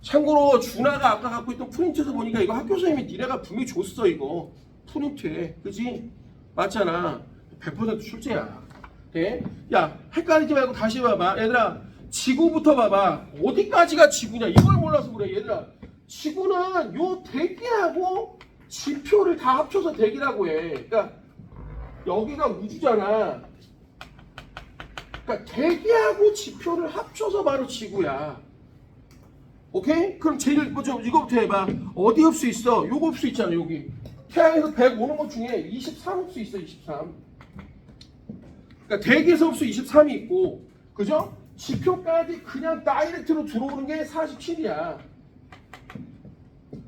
참고로 준하가 아까 갖고 있던 프린트에서 보니까 이거 학교 선생님이 니네가 분명히 줬어. 이거 프린트에. 그지? 맞잖아. 100% 출제야. 네? 야, 헷갈리지 말고 다시 봐봐. 얘들아, 지구부터 봐봐. 어디까지가 지구냐? 이걸 몰라서 그래. 얘들아, 지구는 요 대기하고 지표를 다 합쳐서 대기라고 해. 그러니까 여기가 우주잖아. 그러니까 대기하고 지표를 합쳐서 바로 지구야. 오케이? 그럼 제일 먼저 이거부터 해봐. 어디 흡수 있어? 요거 흡수 있잖아. 여기 태양에서 100 오는 것 중에 23 흡수 있어. 23. 그러니까 대기에서 흡수 23이 있고, 그죠? 지표까지 그냥 다이렉트로 들어오는 게 47이야.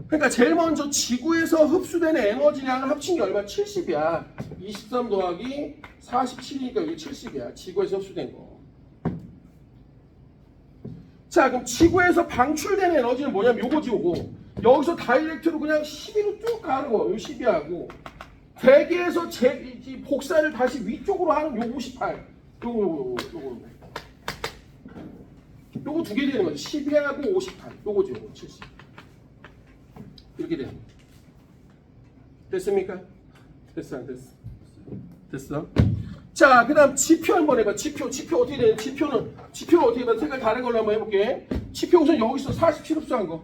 그러니까 제일 먼저 지구에서 흡수되는 에너지량을 합친 게 얼마? 70이야. 23 더하기 47이니까 이게 70이야. 지구에서 흡수된 거. 자, 그럼 지구에서 방출되는 에너지는 뭐냐면 요거지, 요거. 여기서 다이렉트로 그냥 12로 쭉 가는 거. 요 12하고. 대기에서 복사를 다시 위쪽으로 하는 요 58. 요거 두 개 되는 거지. 12하고 58. 요거지, 요거. 70. 이렇게 되는 거. 됐습니까? 됐어, 안 됐어? 됐어? 자, 그 다음 지표 한번 해봐. 지표 어떻게 되냐? 지표가 어떻게 봐? 색깔 다른 걸로 한번 해볼게. 지표 우선 여기서 47 흡수한 거.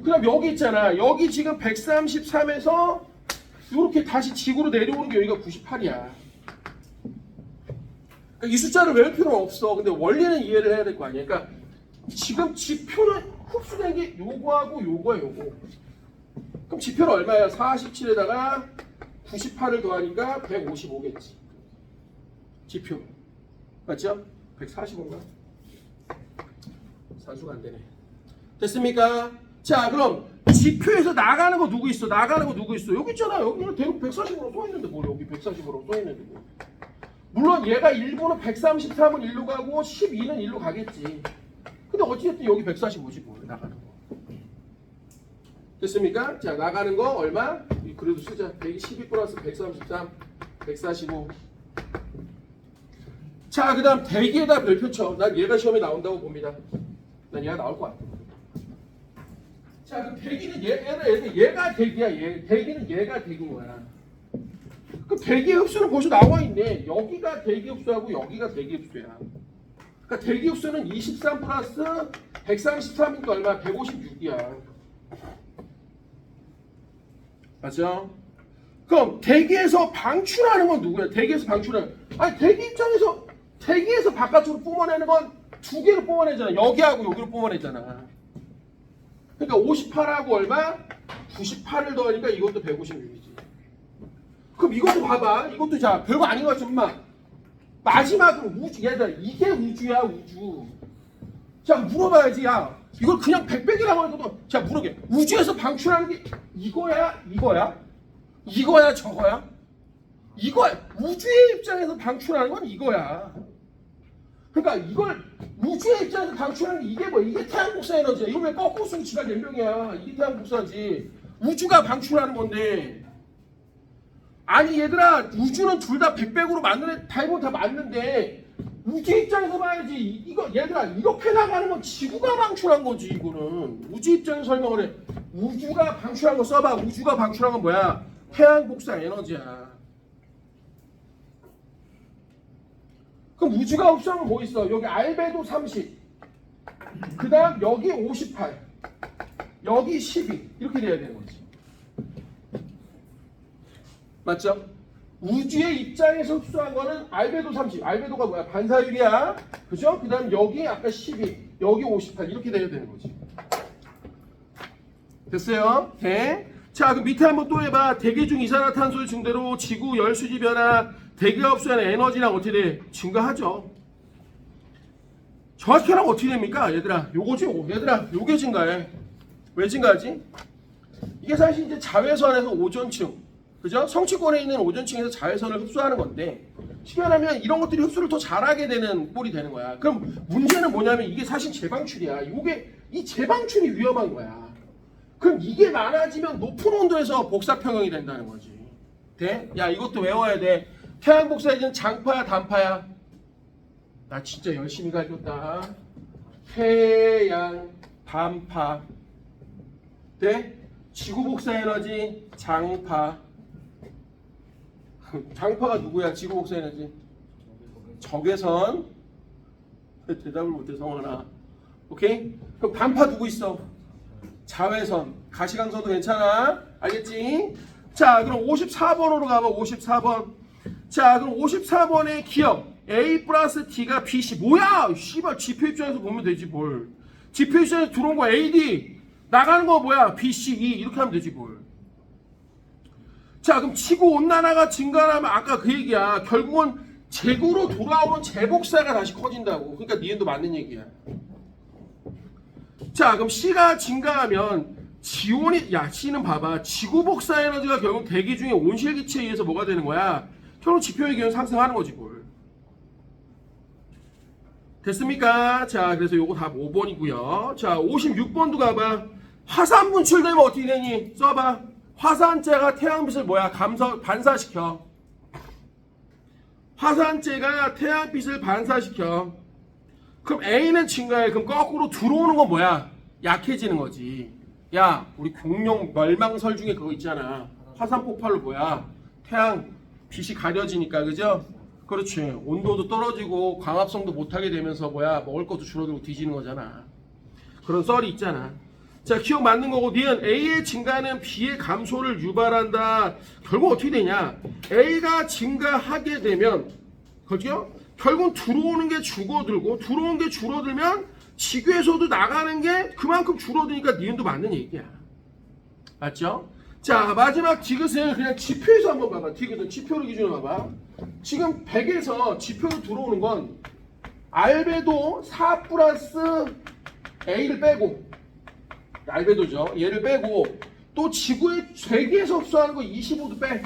그 다음 여기 있잖아. 여기 지금 133에서 이렇게 다시 지구로 내려오는 게 여기가 98이야. 그러니까 이 숫자를 외울 필요는 없어. 근데 원리는 이해를 해야 될 거 아니야. 그러니까 지금 지표는 흡수된 게 요거하고 요거야, 요거. 그럼 지표는 얼마야? 47에다가 98을 더하니까 155겠지. 지표. 맞죠? 145인가? 산수가 안 되네. 됐습니까? 자, 그럼 지표에서 나가는 거 누구 있어? 여기 있잖아. 여기는 대륙 140으로 써있는데 뭐 여기 140으로 써있는데 뭐. 물론 얘가 1부는 133은 1로 가고 12는 1로 가겠지. 근데 어찌됐든 여기 145지 뭐 나가는 거. 됐습니까? 자, 나가는 거 얼마? 그래도 쓰자. 112 플러스 133, 145. 자, 그 다음 대기에다 별표 쳐. 난 얘가 시험에 나온다고 봅니다. 난 얘가 나올 것 같아. 자, 그럼 대기는 얘가 대기야. 대기는 얘가 대기인 거야. 그럼 대기 흡수는 벌써 나와 있네. 여기가 대기 흡수하고 여기가 대기 흡수야. 그러니까 대기 흡수는 23 플러스 133이니까 얼마? 156이야. 맞죠? 그럼 대기에서 방출하는 건 누구야? 대기에서 방출하는. 아니, 대기 입장에서 대기에서 바깥으로 뿜어내는 건 두 개로 뿜어내잖아. 여기하고 여기로 뿜어내잖아. 그러니까 58하고 얼마? 98을 더하니까 이것도 156이지. 그럼 이것도 봐봐. 이것도 자, 별거 아닌 것 같지만 마지막으로 우주. 얘들아, 이게 우주야, 우주. 자, 물어봐야지. 야, 이걸 그냥 백백이라고 하는 것도. 자, 물어게. 우주에서 방출하는 게 이거야? 이거야 저거야? 이거야. 우주의 입장에서 방출하는 건 이거야. 그러니까 이걸 우주의 입장에서 방출하는 게 이게 뭐야? 이게 태양 복사 에너지야. 이거 왜 거꾸로 쓰고 지가 몇 명이야? 이게 태양 복사지. 우주가 방출하는 건데. 아니 얘들아, 우주는 둘 다 백백으로 맞는 타입은 다 맞는데 우주 입장에서 봐야지. 이거 얘들아, 이렇게 나가는 건 지구가 방출한 거지. 이거는 우주 입장에서 설명을 해. 우주가 방출한 거 써봐. 우주가 방출한 건 뭐야? 태양 복사 에너지야. 그럼 우주가 흡수하면 뭐 있어? 여기 알베도 30, 그 다음 여기 58, 여기 12 이렇게 돼야 되는 거지. 맞죠? 우주의 입장에서 흡수한 거는 알베도 30, 알베도가 뭐야? 반사율이야. 그죠? 그 다음 여기 아까 12, 여기 58 이렇게 돼야 되는 거지. 됐어요? 네. 자, 그럼 밑에 한번 또 해봐. 대기 중 이산화탄소의 증대로 지구 열수지 변화, 대기가 흡수하는 에너지랑 어떻게 돼? 증가하죠. 정확히 하면 어떻게 됩니까? 얘들아, 요거지, 얘들아, 요게 증가해. 왜 증가하지? 이게 사실 이제 자외선에서 오존층, 그죠? 성취권에 있는 오존층에서 자외선을 흡수하는 건데, 쉽게 말하면 이런 것들이 흡수를 더 잘하게 되는 꼴이 되는 거야. 그럼 문제는 뭐냐면 이게 사실 재방출이야. 이 재방출이 위험한 거야. 그럼 이게 많아지면 높은 온도에서 복사평형이 된다는 거지. 돼? 야, 이것도 외워야 돼. 태양 복사에는 장파야, 단파야? 나 진짜 열심히 가르쳤다. 태양, 단파. 돼? 지구 복사 에너지, 장파. 장파가 누구야? 지구 복사 에너지. 적외선. 대답을 못해, 성원아. 오케이? 그럼 단파 누구 있어? 자외선. 가시광선도 괜찮아? 알겠지? 자, 그럼 54번으로 가봐. 54번. 자, 그럼 54번의 기억 A 플러스 T가 BC. 뭐야? 씨발, 지표 입장에서 보면 되지 뭘. 지표 입장에서 들어온 거 AD, 나가는 거 뭐야? BCE 이렇게 하면 되지 뭘. 자, 그럼 지구 온난화가 증가하면 아까 그 얘기야. 결국은 지구로 돌아오는 재복사가 다시 커진다고. 그러니까 니은도 맞는 얘기야. 자, 그럼 C가 증가하면 지온이, 야, C는 봐봐. 지구 복사 에너지가 결국 대기 중에 온실기체에 의해서 뭐가 되는 거야? 결국 지표의 기온 상승하는 거지 뭘. 됐습니까? 자, 그래서 요거 다 5번이고요. 자, 56번도 가봐. 화산 분출되면 어떻게 되니? 써봐. 화산재가 태양빛을 뭐야? 반사시켜. 화산재가 태양빛을 반사시켜. 그럼 A는 증가해. 그럼 거꾸로 들어오는 건 뭐야? 약해지는 거지. 야, 우리 공룡 멸망설 중에 그거 있잖아. 화산 폭발로 뭐야? 태양 빛이 가려지니까, 그죠? 그렇지. 온도도 떨어지고 광합성도 못하게 되면서 뭐야? 먹을 것도 줄어들고 뒤지는 거잖아. 그런 썰이 있잖아. 자, 기억 맞는 거고, 니은 A의 증가는 B의 감소를 유발한다. 결국 어떻게 되냐? A가 증가하게 되면, 그죠? 결국 들어오는 게 줄어들고, 들어오는 게 줄어들면 지구에서도 나가는 게 그만큼 줄어드니까 니은도 맞는 얘기야. 맞죠? 자, 마지막 디귿은 그냥 지표에서 한번 봐봐. 디귿은 지표를 기준으로 봐봐. 지금 100에서 지표로 들어오는 건 알베도 4 플러스 A를 빼고, 알베도죠. 얘를 빼고, 또 지구의 대기에서 흡수하는 거 25도 빼.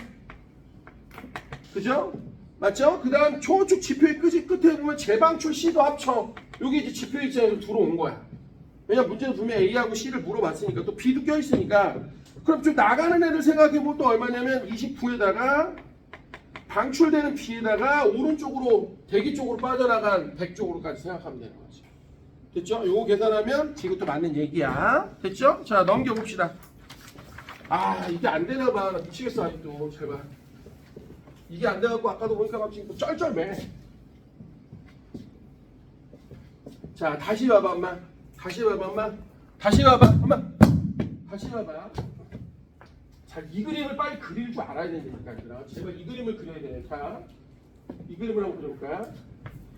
그죠? 맞죠? 그 다음 저쪽 지표의 끝에 보면 재방출 C도 합쳐. 여기 이제 지표 입장에서 들어오는 거야. 왜냐면 문제는 분명 A하고 C를 물어봤으니까 또 B도 껴있으니까. 그럼 좀 나가는 애를 생각해보면 또 얼마냐면 29에다가 방출되는 B에다가 오른쪽으로 대기 쪽으로 빠져나간 100 쪽으로까지 생각하면 되는 거지. 됐죠? 요거 계산하면 이것도 맞는 얘기야. 됐죠? 자, 넘겨봅시다. 아, 이게 안 되나 봐. 나 미치겠어 아직도. 잘 봐. 이게 안 돼갖고 아까도 보니까 막 지금 쩔쩔매. 자, 다시 봐봐 엄마. 다시 봐봐 엄마. 다시 봐봐 엄마. 다시 봐봐. 자, 이 그림을 빨리 그릴 줄 알아야 되니까 얘들아. 제발 이 그림을 그려야 되니까. 이 그림을 한번 그려볼까?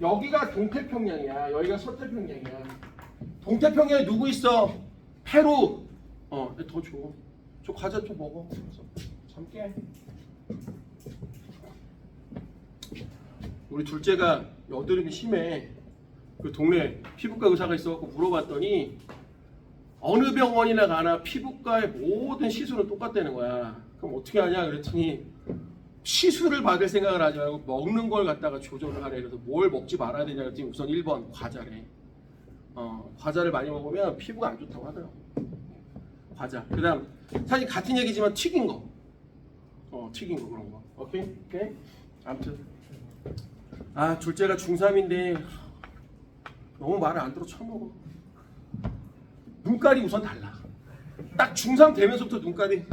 여기가 동태평양이야. 여기가 서태평양이야. 동태평양에 누구 있어? 페루. 더 줘. 저 과자 좀 먹어. 잠깨. 우리 둘째가 여드름이 심해. 그 동네 피부과 의사가 있어갖고 물어봤더니 어느 병원이나 가나 피부과의 모든 시술은 똑같다는 거야. 그럼 어떻게 하냐 그랬더니 시술을 받을 생각을 하지 말고 먹는 걸 갖다가 조절을 하래. 그래서 뭘 먹지 말아야 되냐 그랬더니 우선 1번 과자래. 과자를 많이 먹으면 피부가 안 좋다고 하더라고. 과자. 그 다음 사실 같은 얘기지만 튀긴 거. 튀긴 거 그런 거. 오케이? 아무튼 둘째가 중3인데 너무 말을 안 들어 처먹어. 눈깔이 우선 달라. 딱 중3 되면서부터 눈깔이.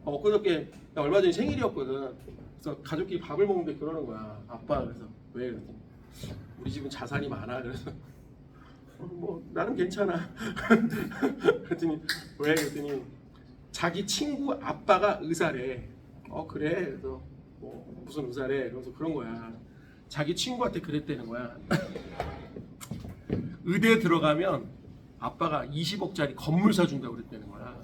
엊그저께 얼마 전에 생일이었거든. 그래서 가족끼리 밥을 먹는데 그러는 거야. 아빠. 그래서 왜? 그랬더니 우리 집은 자산이 많아. 그래서 뭐 나는 괜찮아. 그랬더니 왜? 그랬더니 자기 친구 아빠가 의사래. 그래? 그래서 뭐 무슨 의사래? 그래서 그런 거야. 자기 친구한테 그랬다는 거야. 의대 들어가면 아빠가 20억짜리 건물 사준다고 그랬다는 거야.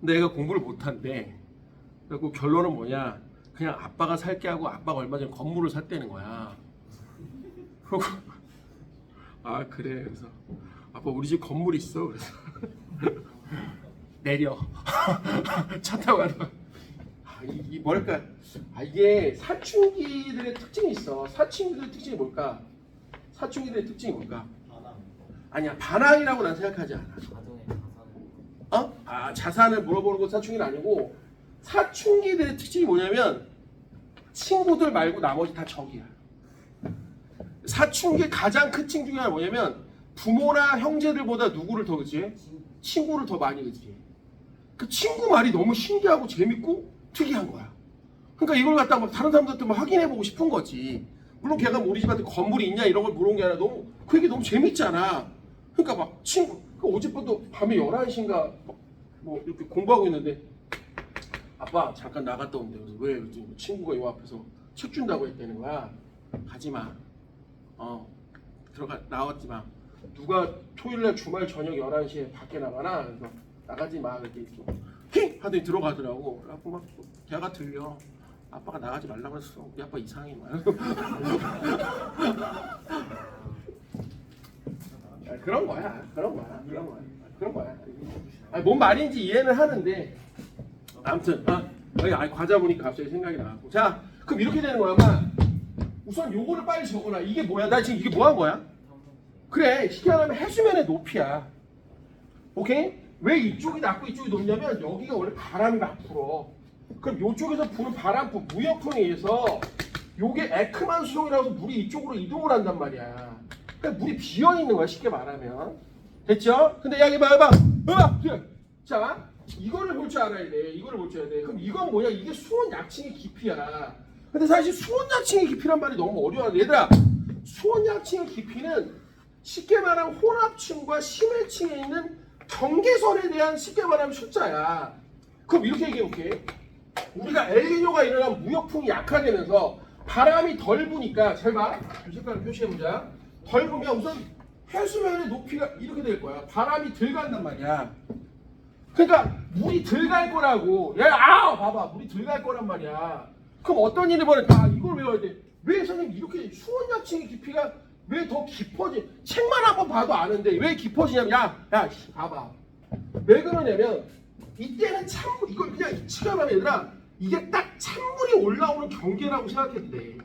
내가 공부를 못한대. 그리고 결론은 뭐냐? 그냥 아빠가 살게 하고 아빠가 얼마 전에 건물을 샀다는 거야. 그리고 그래. 그래서 아빠 우리 집 건물 있어. 그래서 내려. 차 타고 가는 거야. 이 뭐랄까? 이게 사춘기들의 특징이 있어. 사춘기들의 특징이 뭘까? 사춘기들의 특징이 뭘까? 아니야, 반항이라고 난 생각하지 않아. 자산을 물어보는 건 사춘기는 아니고, 사춘기들의 특징이 뭐냐면 친구들 말고 나머지 다 적이야. 사춘기의 가장 큰 특징 중에 하나 뭐냐면 부모나 형제들보다 누구를 더 의지해? 친구를 더 많이 의지해. 그 친구 말이 너무 신기하고 재밌고 특이한 거야. 그러니까 이걸 갖다가 막 다른 사람들한테 막 확인해보고 싶은 거지. 물론 걔가 우리 집한테 건물이 있냐 이런 걸 물어본 게 아니라 그 얘기 너무 재밌잖아. 그러니까 막 친구, 어젯밤도 밤에 11시인가 뭐 이렇게 공부하고 있는데 아빠 잠깐 나갔다 온대. 그래서 왜? 그랬더니 친구가 요 앞에서 책 준다고 했다는 거야. 가지마. 나왔지 마. 누가 토요일날 주말 저녁 11시에 밖에 나가나? 그래서 나가지 마. 그랬더니 힝! 하더니 들어가더라고. 그래갖고 막 걔가 들려. 아빠가 나가지 말라고 했어. 우리 아빠 이상해. 그런 거야. 뭔 말인지 이해는 하는데 아무튼 과자 보니까 갑자기 생각이 나고. 자, 그럼 이렇게 되는 거야. 우선 요거를 빨리 적어놔. 이게 뭐야? 나 지금 이게 뭐 한 거야? 그래, 쉽게 말하면 해수면의 높이야. 오케이? 왜 이쪽이 낮고 이쪽이 높냐면 여기가 원래 바람이 막 불어. 그럼 이쪽에서 부는 바람풍, 무역풍에 의해서 요게 에크만 수송이라고 해서 물이 이쪽으로 이동을 한단 말이야. 그러니까 물이 비어있는 거야, 쉽게 말하면. 됐죠? 근데 여기 봐봐. 자, 이거를 볼 줄 알아야 돼. 이거를 볼 줄 알아야 돼. 그럼 이건 뭐냐? 이게 수온 약층의 깊이야. 근데 사실 수온 약층의 깊이란 말이 너무 어려워. 얘들아, 수온 약층의 깊이는 쉽게 말하면 혼합층과 심해층에 있는 경계선에 대한 쉽게 말하면 숫자야. 그럼 이렇게 얘기해볼게. 우리가 엘니뇨가 일어나면 무역풍이 약화되면서 바람이 덜 부니까, 잘 봐. 이 색깔을 표시해보자. 덜 부면 우선 해수면의 높이가 이렇게 될 거야. 바람이 덜 간단 말이야. 그러니까 물이 덜 갈 거라고. 봐봐. 물이 덜 갈 거란 말이야. 그럼 어떤 일이 벌어질까? 이걸 외워야 돼. 왜 선생님 이렇게 수온 약층의 깊이가 왜 더 깊어지? 책만 한번 봐도 아는데 왜 깊어지냐면 봐봐. 왜 그러냐면 이때는 찬물, 이걸 그냥 치가면 얘들아, 이게 딱 찬물이 올라오는 경계라고 생각해도 돼.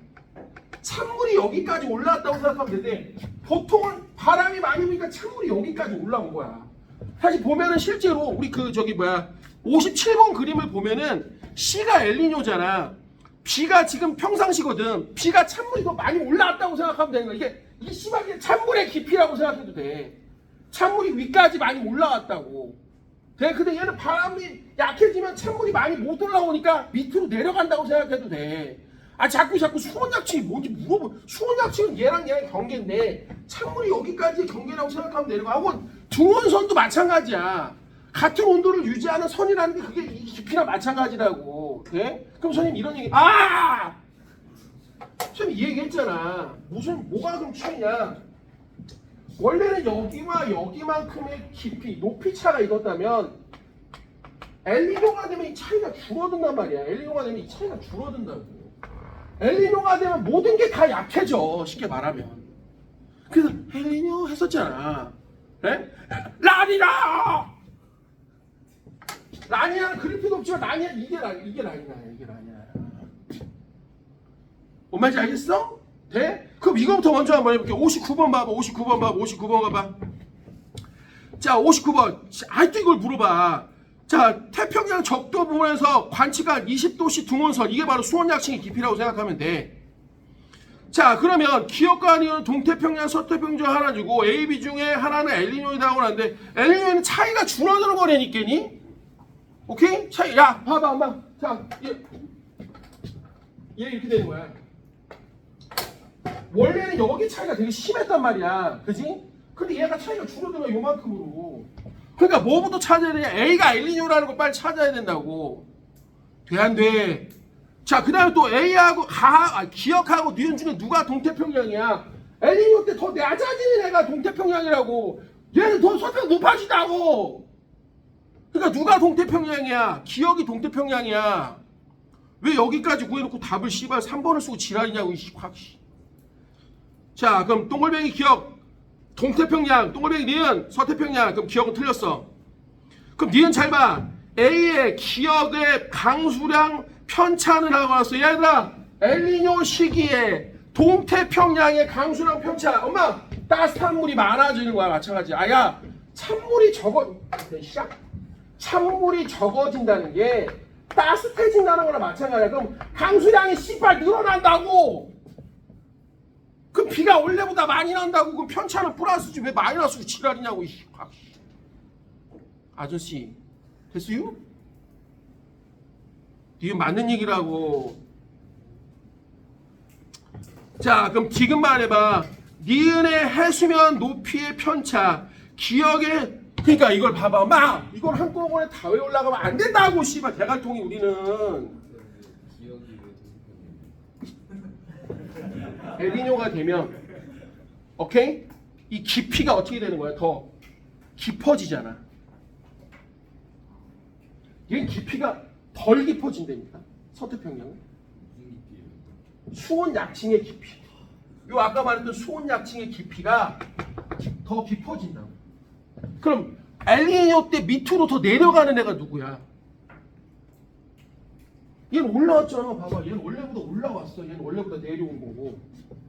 찬물이 여기까지 올라왔다고 생각하면 되는데 보통은 바람이 많이 부니까 찬물이 여기까지 올라온 거야. 사실 보면은 실제로 우리 57번 그림을 보면은 C가 엘니뇨잖아. B가 지금 평상시거든. B가 찬물이 더 많이 올라왔다고 생각하면 되는 거야. 이게 심하게 찬물의 깊이라고 생각해도 돼. 찬물이 위까지 많이 올라왔다고. 근데 얘는 바람이 약해지면 찬물이 많이 못 올라오니까 밑으로 내려간다고 생각해도 돼. 자꾸 수온약층이 뭔지 물어보. 수온약층은 얘랑 경계인데 찬물이 여기까지 경계라고 생각하면 되는 거야. 하고 등원선도 마찬가지야. 같은 온도를 유지하는 선이라는 게 그게 이 깊이나 마찬가지라고. 네? 그럼 선생님 이런 얘기. 선생님 이 얘기 했잖아. 뭐가 그럼 차이냐? 원래는 여기와 여기만큼의 깊이, 높이 차가 있었다면 엘니뇨가 되면 이 차이가 줄어든단 말이야. 엘니뇨가 되면 이 차이가 줄어든다고. 엘니뇨가 되면 모든 게 다 약해져, 쉽게 말하면. 그래서 엘니뇨 했었잖아. 네? 라니라! 라니아는 그릴 필요 없지만 라니아 이게 라니아야. 뭔 말인지 알겠어? 돼? 그럼 이거부터 먼저 한번 해볼게. 59번 봐봐. 59번 가봐. 자, 59번. 아직도 이걸 물어봐. 자, 태평양 적도 부분에서 관측한 20도씨 등원선, 이게 바로 수온약층의 깊이라고 생각하면 돼. 자, 그러면 기억과 아니면 동태평양, 서태평양 중 하나 주고 A, B 중에 하나는 엘니뇨이다고 하는데 엘니뇨는 차이가 줄어드는 거라니까니? 오케이? 차이. 야, 봐봐, 엄마. 자, 얘 이렇게 되는 거야. 원래는 여기 차이가 되게 심했단 말이야. 그지? 근데 얘가 차이가 줄어들어 요만큼으로. 그러니까 뭐부터 찾아야 되냐? A가 엘니뇨라는 걸 빨리 찾아야 된다고. 돼, 안 돼? 자, 그 다음에 또 A하고 기억하고 니은 중에 누가 동태평양이야? 엘니뇨 때 더 낮아지는 애가 동태평양이라고. 얘는 더 서평 높아지다고. 그러니까 누가 동태평양이야? 기억이 동태평양이야. 왜 여기까지 구해놓고 답을 씨발 3번을 쓰고 지랄이냐고. 확. 자, 그럼 동글뱅이 기억 동태평양, 동글뱅이 니은 서태평양. 그럼 기억은 틀렸어. 그럼 니은 잘 봐. A의 기억의 강수량 편차는 하고 왔어. 얘들아, 엘니뇨 시기에 동태평양의 강수량 편차. 엄마, 따뜻한 물이 많아지는 거야. 마찬가지. 아야, 찬물이 찬물이 적어진다는 게 따뜻해진다는 거랑 마찬가지야. 그럼 강수량이 씨발 늘어난다고. 그럼 비가 원래보다 많이 난다고. 그럼 편차는 플러스지 왜 마이너스로 지랄이냐고. 아저씨, 됐어요? 이게 맞는 얘기라고. 자, 그럼 지금 말해봐. 니은의 해수면 높이의 편차, 기억의, 그러니까 이걸 봐봐. 막 이걸 한꺼번에 다 외우려고 하면 안 된다고. 씨발 대갈통이 우리는. 엘니뇨가 되면, 오케이? 이 깊이가 어떻게 되는 거야? 더 깊어지잖아. 얘는 깊이가 덜 깊어진다니까. 서태평양은 수온 약층의 깊이. 요 아까 말했던 수온 약층의 깊이가 더 깊어진다고. 그럼 엘니뇨 때 밑으로 더 내려가는 애가 누구야? 얘는 올라왔잖아. 봐봐. 얘는 원래보다 올라왔어. 얘는 원래보다 내려온 거고.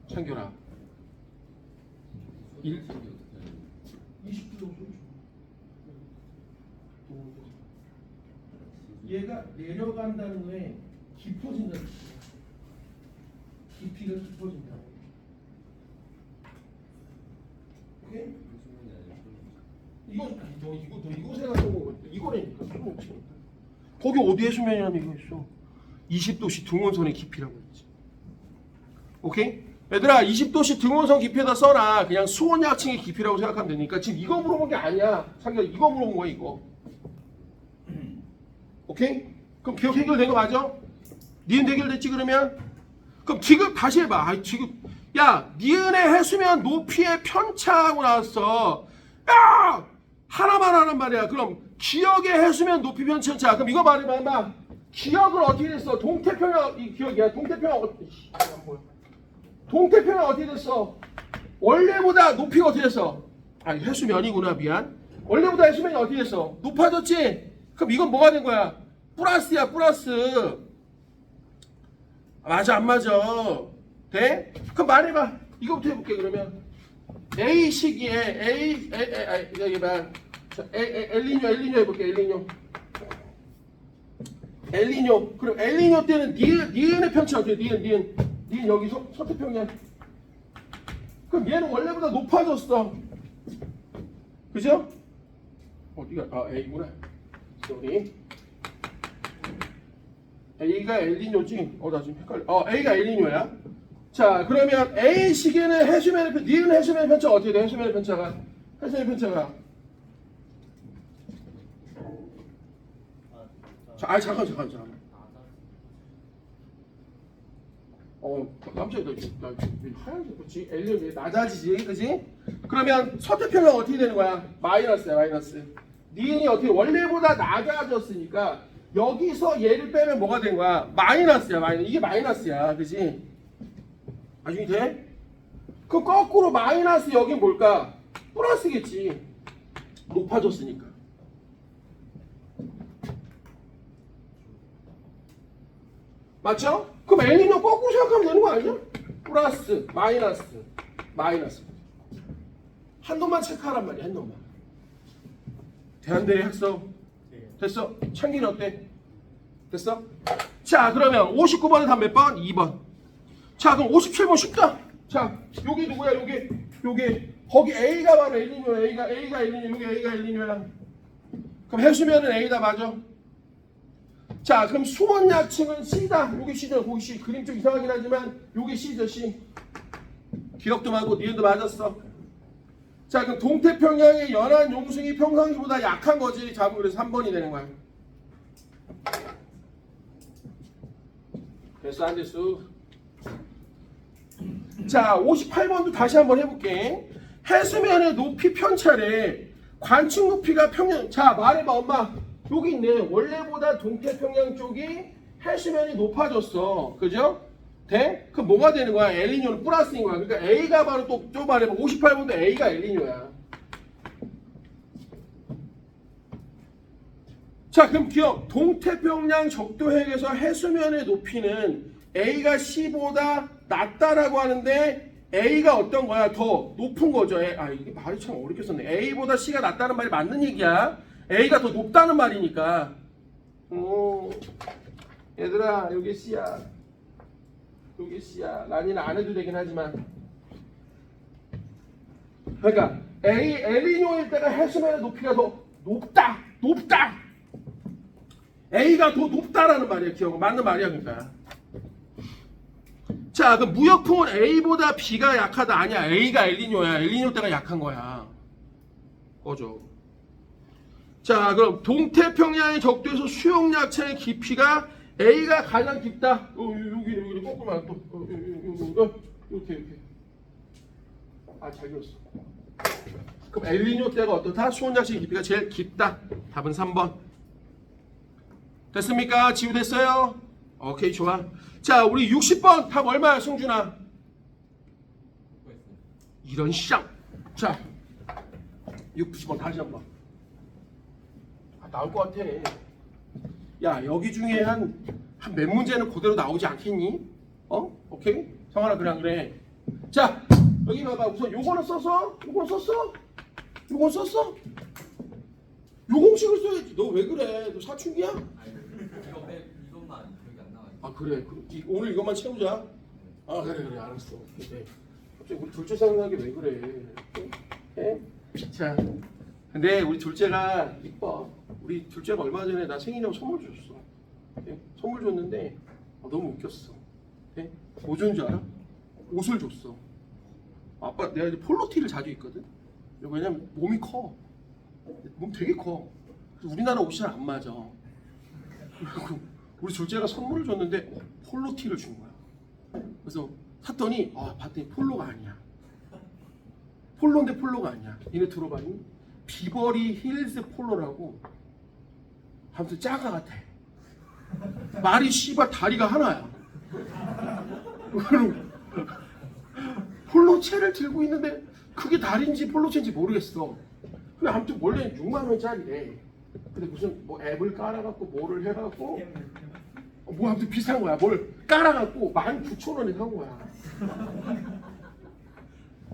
창규라. 20km 정도. 얘가 내려간다는 거에 깊어진다는 거야. 깊이가 깊어진다. 오케이? 이거 생각하고 이거라니까. 거기 어디에 수면이라는 얘기가 있어. 20도씨 등원선의 깊이라고 했지. 오케이? 얘들아, 20도씨 등원선 깊이에다 써놔. 그냥 수온약층의 깊이라고 생각하면 되니까. 지금 이거 물어본 게 아니야. 자기가 이거 물어본 거야, 이거. 오케이? 그럼 기억 해결된 거 맞아? 니은 해결됐지 그러면? 그럼 지금 다시 해봐. 지금 야, 니은의 해수면 높이의 편차하고 나왔어. 야! 하나만 하란 말이야. 그럼 기억의 해수면 높이 편차. 그럼 이거 말해봐. 임마. 기억은 어떻게 됐어? 동태평양, 이 기억이야. 동태평양 어떻게 됐어? 원래보다 높이가 어떻게 됐어? 아니, 해수면이구나. 미안. 원래보다 해수면이 어떻게 됐어? 높아졌지? 그럼 이건 뭐가 된 거야? 플러스야, 플러스. 맞아, 안 맞아? 돼? 그럼 말해봐. 이거부터 해볼게, 그러면. A 시기에, 여기 봐. 엘니뇨 해볼게, 엘니뇨. 그럼 엘니뇨 때는 니은의 편차 어떻게 돼? 니은 여기 서태평양. 그럼 얘는 원래보다 높아졌어. 그죠? 어디가? A구나. 쏘리. A가 엘니뇨지? 나 지금 헷갈려. A가 엘니뇨야. 자, 그러면 A 시기에는 해수면의 편차, 니은 해수면의 편차가 어떻게 돼? 해수면의 편차가. 자, 잠깐. 깜짝이야. 나 하얀색 그렇지? 엘리언이 낮아지지, 그지? 그러면 서태평양 어떻게 되는 거야? 마이너스야, 마이너스. 니은이 어떻게 원래보다 낮아졌으니까 여기서 얘를 빼면 뭐가 된 거야? 마이너스야, 마이너스. 이게 마이너스야, 그지? 나중에 돼? 그럼 거꾸로 마이너스 여긴 뭘까? 플러스겠지. 높아졌으니까. 맞죠? 그럼 엘니뇨 거꾸로 생각하면 되는 거 아니야? 플러스, 마이너스, 마이너스. 한 놈만 체크하란 말이야, 한 놈만. 대한대리 학습 됐어? 창기는 어때? 됐어? 자, 그러면 59번의 답 몇 번? 2번. 자, 그럼 57번 쉽다. 자, 여기 누구야? 요게 거기 A가 바로 엘니뇨야. A가 엘니뇨, 여기 A가 엘니뇨야. 그럼 해수면은 A다, 맞아? 자, 그럼 수원 약층은 C다. 여기 C죠. 거기 C. 그림 좀 이상하긴 하지만 여기 C죠, C. 기억도 맞고 니은도 맞았어. 자, 그럼 동태평양의 연안 용승이 평상시보다 약한 거지. 자, 그래서 3번이 되는 거야. 됐어, 안 됐어? 자, 58번도 다시 한번 해볼게. 해수면의 높이 편차래. 관측 높이가 평양. 자, 말해봐, 엄마. 여기 있네. 원래보다 동태평양 쪽이 해수면이 높아졌어. 그죠? 돼? 그럼 뭐가 되는 거야? 엘니뇨는 플러스인 거야. 그러니까 A가 바로 또 말해봐. 58번도 A가 엘니뇨야. 자, 그럼 기억. 동태평양 적도핵에서 해수면의 높이는 A가 C보다 낮다라고 하는데 A가 어떤 거야? 더 높은 거죠. 이게 말이 참 어렵게 썼네. A보다 C가 낮다는 말이 맞는 얘기야. A가 더 높다는 말이니까. 얘들아, 여기 C야. 여기 C야. 난이는 안 해도 되긴 하지만. 그러니까 엘니뇨일 때가 해수면의 높이가 더 높다. A가 더 높다라는 말이야. 기억. 맞는 말이야, 그러니까. 자, 그럼 무역풍은 A보다 B가 약하다. 아니야. A가 엘니뇨야. 엘니뇨 때가 약한 거야. 꺼져. 자, 그럼 동태평양의 적도에서 수용약체의 깊이가 A가 가장 깊다. 여기 거꾸로 또 이렇게. 잘 그렸어. 그럼 엘니뇨 때가 어떻다? 수온약체의 깊이가 제일 깊다. 답은 3번. 됐습니까? 지우됐어요? 오케이, 좋아. 자, 우리 60번 답 얼마야, 승준아? 이런 쌍. 자, 60번 다시 한번. 나올 것 같아. 야, 여기 중에 한 몇 문제는 그대로 나오지 않겠니? 오케이? 성환아, 그래. 자, 여기 봐봐. 우선 요거는 써서? 요건 썼어? 요 공식을 써야지. 너 왜 그래? 너 사춘기야? 이것만 기억이 안 나가지고. 그래. 오늘 이것만 채우자. 그래. 알았어. 그래. 갑자기 우리 둘째 생각이 왜 그래? 자, 근데 우리 둘째가 이뻐. 우리 둘째가 얼마 전에 나 생일이라고 선물 줬어. 선물 줬는데 너무 웃겼어. 뭐 준 줄 알아? 옷을 줬어. 아빠, 내가 이제 폴로티를 자주 입거든. 왜냐면 몸이 커. 몸 되게 커. 우리나라 옷이 잘 안 맞아. 그리고 우리 둘째가 선물을 줬는데 폴로티를 준 거야. 그래서 샀더니 봤더니 폴로가 아니야. 폴로인데 폴로가 아니야. 니네 들어봤니? 비버리 힐즈 폴로라고. 아무튼 짜가 같아. 말이 씨발 다리가 하나야. 그리고 폴로체를 들고 있는데 그게 다리인지 폴로체인지 모르겠어. 근데 아무튼 원래 6만 원짜리래. 근데 무슨 뭐 앱을 깔아갖고 뭐를 해갖고 아무튼 비싼 거야. 뭘 깔아갖고 19,000원에 산 거야.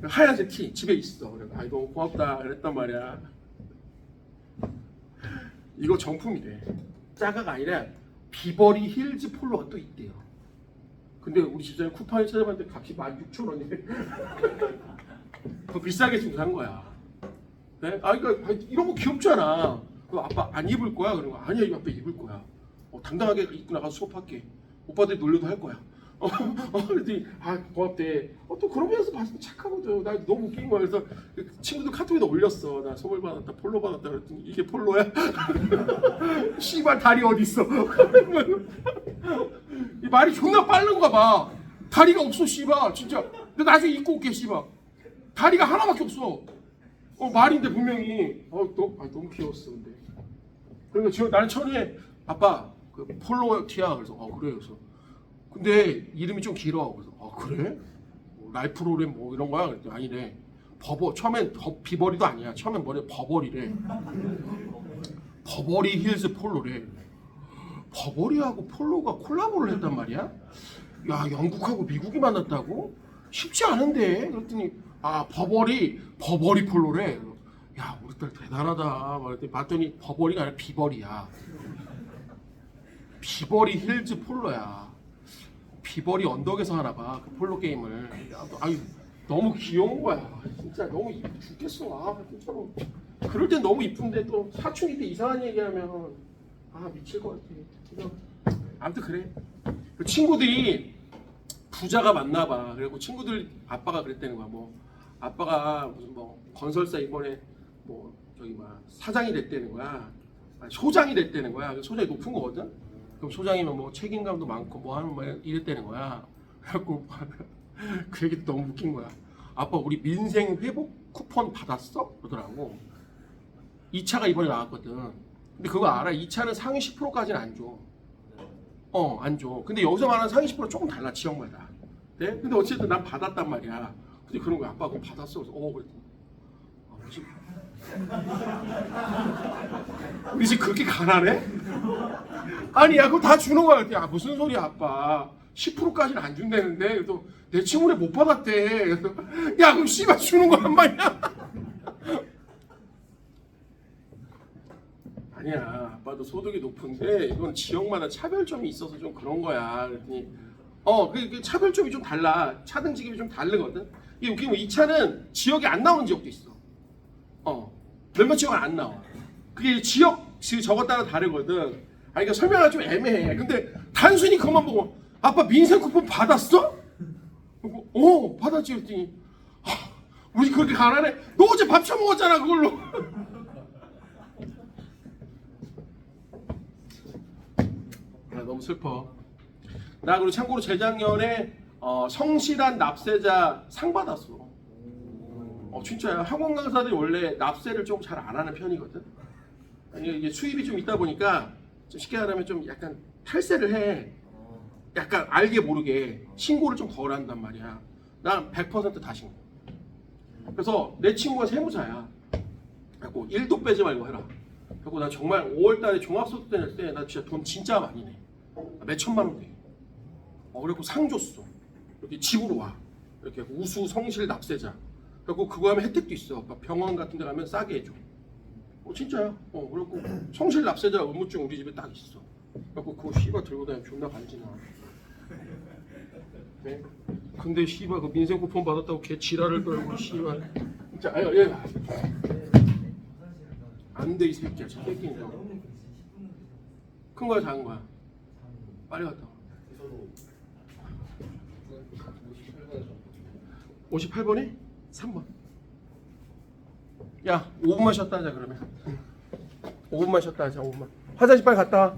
하얀색 티 집에 있어. 그래서 너무 고맙다 그랬단 말이야. 이거 정품이래. 짜가가 아니라 비버리 힐즈 폴로가 또 있대요. 근데 우리 집사님 쿠팡에 찾아봤는데 값이 16,000원이래. 더 비싸게 주고 산 거야. 네? 그러니까 이런 거 귀엽잖아. 그럼 아빠 안 입을 거야? 그러면 아니야, 아빠 입을 거야. 당당하게 입고 나가서 수업할게. 오빠들이 놀려도 할 거야. 그랬더니 고맙대. 또 그러면서 봤을 때 착하거든. 나 너무 웃긴 거야. 그래서 친구들 카톡에다 올렸어. 나 선물 받았다, 폴로 받았다 그랬더니 이게 폴로야? 씨발 다리 어디 있어? 이 말이 존나 빠른가 봐. 다리가 없어, 씨발 진짜. 근데 나중에 입고 올게, 씨발. 다리가 하나밖에 없어. 말인데 분명히. 너무 귀여웠어. 근데. 그러니까 지금 나는 처음에 아빠 그 폴로 티야. 그래서 그래. 그래서 근데 이름이 좀 길어. 그래서 그래? 라이프로렘 뭐 이런 거야? 그랬더니 아니래. 처음엔 비버리도 아니야. 처음엔 버버리래. 버버리 힐즈 폴로래. 버버리하고 폴로가 콜라보를 했단 말이야. 야, 영국하고 미국이 만났다고? 쉽지 않은데. 그랬더니 아, 버버리 폴로래. 야, 우리 딸 대단하다. 그랬더니 봤더니 버버리가 아니라 비버리야. 비버리 힐즈 폴로야. 비버리 언덕에서 하나 봐. 그 폴로 게임을. 아유, 너무 귀여운 거야. 진짜 너무 이쁘 죽겠어. 아, 진짜로. 그럴 땐 너무 이쁜데 또 사춘기 때 이상한 얘기하면 아, 미칠 것 같아. 그냥 아무튼 그래. 그 친구들이 부자가 많나 봐. 그리고 친구들 아빠가 그랬다는 거야. 뭐 아빠가 무슨 뭐 건설사 이번에 뭐 저기 막 사장이 됐다는 거야. 아니, 소장이 됐다는 거야. 소장이 높은 거거든. 그럼 소장이면 뭐 책임감도 많고 뭐 하는 뭐 이랬다는 거야. 그래갖고 그 얘기도 너무 웃긴 거야. 아빠 우리 민생 회복 쿠폰 받았어? 그러더라고. 2차가 이번에 나왔거든. 근데 그거 알아? 2차는 상위 10%까지는 안 줘. 안 줘. 근데 여기서 말하는 상위 10% 조금 달라, 지역마다. 네? 근데 어쨌든 난 받았단 말이야. 근데 그런 거야. 아빠 그거 받았어. 그래서 그랬더니 우리 집 그렇게 가난해? 아니, 야, 그거 다 주는 거야. 야, 무슨 소리야, 아빠. 10%까지는 안 준다는데. 그래서 내 친구네 못 받았대. 그래서 야, 그럼 씨발 주는 거란 말이야. 아니야, 아빠도 소득이 높은데 이건 지역마다 차별점이 있어서 좀 그런 거야. 그랬더니 그 차별점이 좀 달라. 차등지급이 좀 다르거든. 이게 웃긴 거, 이 차는 지역이 안 나오는 지역도 있어. 몇몇 지역은 안 나와. 그게 지역 저거 따라 다르거든. 아니, 그러니까 설명하기 좀 애매해. 근데 단순히 그것만 보고 아빠 민생 쿠폰 받았어? 받았지. 그랬더니 우리 그렇게 가난해? 너 어제 밥 처먹었잖아 그걸로. 너무 슬퍼. 나 그리고 참고로 재작년에 성실한 납세자 상 받았어. 진짜야. 학원 강사들이 원래 납세를 좀 잘 안 하는 편이거든. 이게 수입이 좀 있다 보니까 좀 쉽게 말하면 좀 약간 탈세를 해. 약간 알게 모르게 신고를 좀 덜 한단 말이야. 난 100% 다 신고. 그래서 내 친구가 세무사야. 그래갖고 1도 빼지 말고 해라. 그래갖고 나 정말 5월달에 종합소득세 낼 때 나 진짜 돈 진짜 많이 내. 몇 천만 원 돼. 그래갖고 상 줬어. 이렇게 집으로 와. 이렇게 우수 성실 납세자. 그래갖고 그거 하면 혜택도 있어. 병원 같은 데 가면 싸게 해줘. 진짜야. 그래갖고 성실 납세자 의무증 우리 집에 딱 있어. 그래갖고 그거 씨발 들고 다니면 존나 간지나. 네? 근데 씨발 그 민생 쿠폰 받았다고 걔 지랄을 떨고 씨발. 진짜 아유, 안 돼 이 새끼야. 저 새끼는 큰 거야 작은 거야? 빨리 갔다 와. 58번이? 3번. 야, 5분만 쉬었다 하자 그러면. 5분만 쉬었다 하자. 5분만. 화장실 빨리 갔다 와.